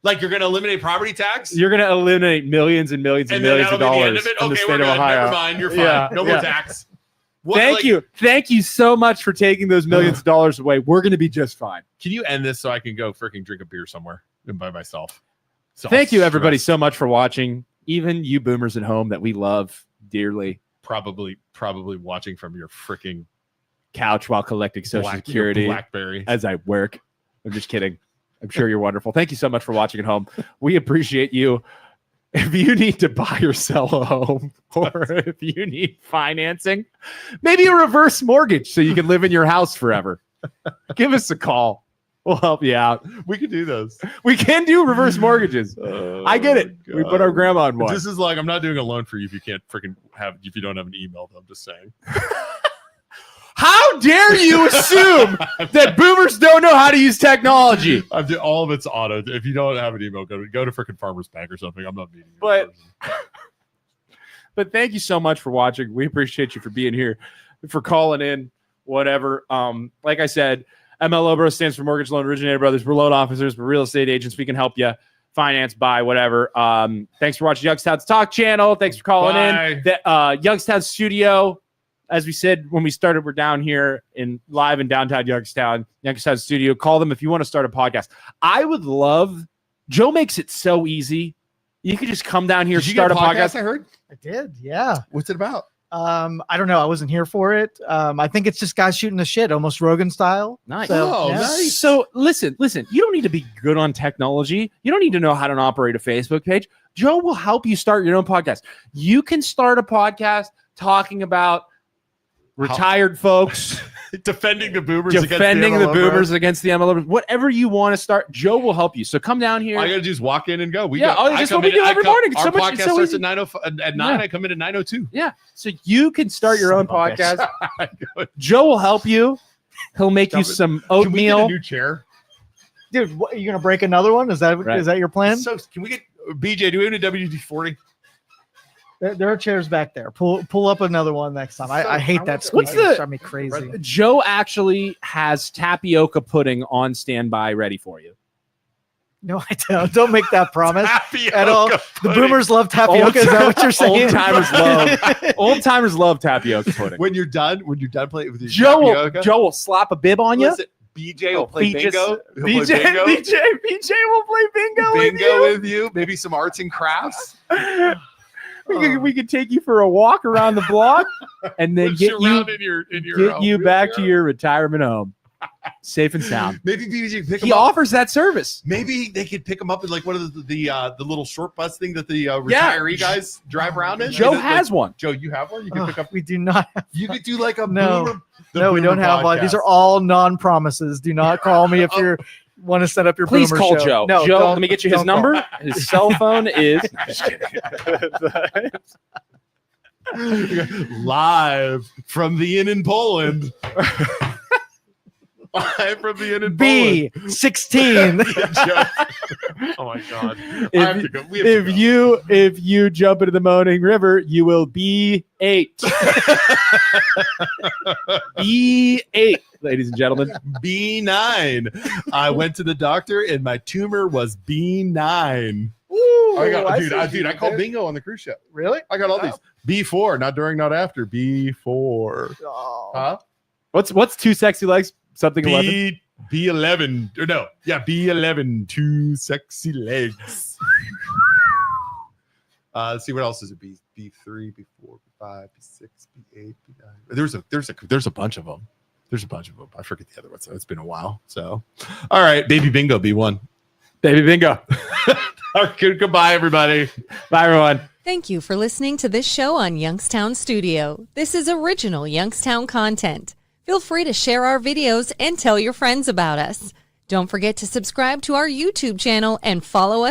Like you're going to eliminate property tax? You're going to eliminate millions and millions and millions of dollars from the state of Ohio. Never mind. You're fine. No more tax. Thank you so much for taking those millions of dollars away. We're going to be just fine. Can you end this so I can go freaking drink a beer somewhere and by myself? Thank you, everybody, so much for watching. Even you boomers at home that we love dearly. Probably watching from your freaking couch while collecting Social Security BlackBerry as I work. I'm just kidding. I'm sure you're wonderful. Thank you so much for watching at home. We appreciate you. If you need to buy or sell a home, or if you need financing, maybe a reverse mortgage so you can live in your house forever, give us a call. We'll help you out. We can do those. We can do reverse mortgages. I get it. God. We put our grandma on one. This is like, I'm not doing a loan for you if you can't freaking if you don't have an email. I'm just saying. How dare you assume that boomers don't know how to use technology? All of it's auto. If you don't have an email, go to freaking Farmers Bank or something. I'm not meeting you. But thank you so much for watching. We appreciate you for being here, for calling in, whatever. Like I said, MLO Bros stands for Mortgage Loan Originator Brothers. We're loan officers. We're real estate agents. We can help you finance, buy, whatever. Thanks for watching Youngstown's Talk channel. Thanks for calling in. The Youngstown Studio, as we said when we started, we're down here live in downtown Youngstown Studio. Call them if you want to start a podcast. I would love. Joe makes it so easy. You could just come down here, start a podcast. I heard. I did. Yeah. What's it about? I don't know. I wasn't here for it. I think it's just guys shooting the shit, almost Rogan style. Nice. So, nice. So listen. You don't need to be good on technology. You don't need to know how to operate a Facebook page. Joe will help you start your own podcast. You can start a podcast talking about retired folks. Defending the boomers against the MLO. Whatever you want to start, Joe will help you. So come down here. All you got to do is walk in and go. Just what we do every morning. Our podcast starts at 9:00 at 9. I come in at 9:02. Yeah. So you can start your own podcast. Joe will help you. He'll make you some oatmeal. Can we get a new chair? Dude, what, are you gonna break another one? Is that your plan? So can we get BJ? Do we have a WD-40? There are chairs back there. Pull up another one next time. I hate that squeaking. It drives me crazy. Joe actually has tapioca pudding on standby ready for you. No, I don't. Don't make that promise at all. Pudding. The boomers love tapioca. Is that what you're saying? Old timers love tapioca pudding. When you're done playing with your tapioca, Joe will slap a bib on you. BJ will play bingo. BJ will play bingo with you. Maybe some arts and crafts. We could take you for a walk around the block and then get you back to your retirement home, safe and sound. Maybe BJ pick he offers that service. Maybe they could pick him up in like one of the little short bus thing that the retiree guys drive around in. Joe has one. Joe, you have one. You can pick up. We do not. You could do like a no. We don't have one. These are all non-promises. Do not call me if you're. Want to set up your please boomer call show. Joe. No, Joe, let me get you his number. His cell phone is live from the inn in Poland. Live from the inn in Poland. B16. Oh my god! If you jump into the Mahoning River, you will be 8. B8. Ladies and gentlemen, B9. I went to the doctor and my tumor was B9. Ooh, I called bingo on the cruise ship. Really? I got all these. B4, not during, not after. B4. Oh. Huh? What's two sexy legs? Something 11. B11. Or no, yeah, B11. Two sexy legs. Let's see what else is it. B3, B4, B5, B6, B8, B9. There's a bunch of them. I forget the other ones. So it's been a while. So, all right, baby bingo, B1. Baby bingo. Goodbye, everybody. Bye, everyone. Thank you for listening to this show on Youngstown Studio. This is original Youngstown content. Feel free to share our videos and tell your friends about us. Don't forget to subscribe to our YouTube channel and follow us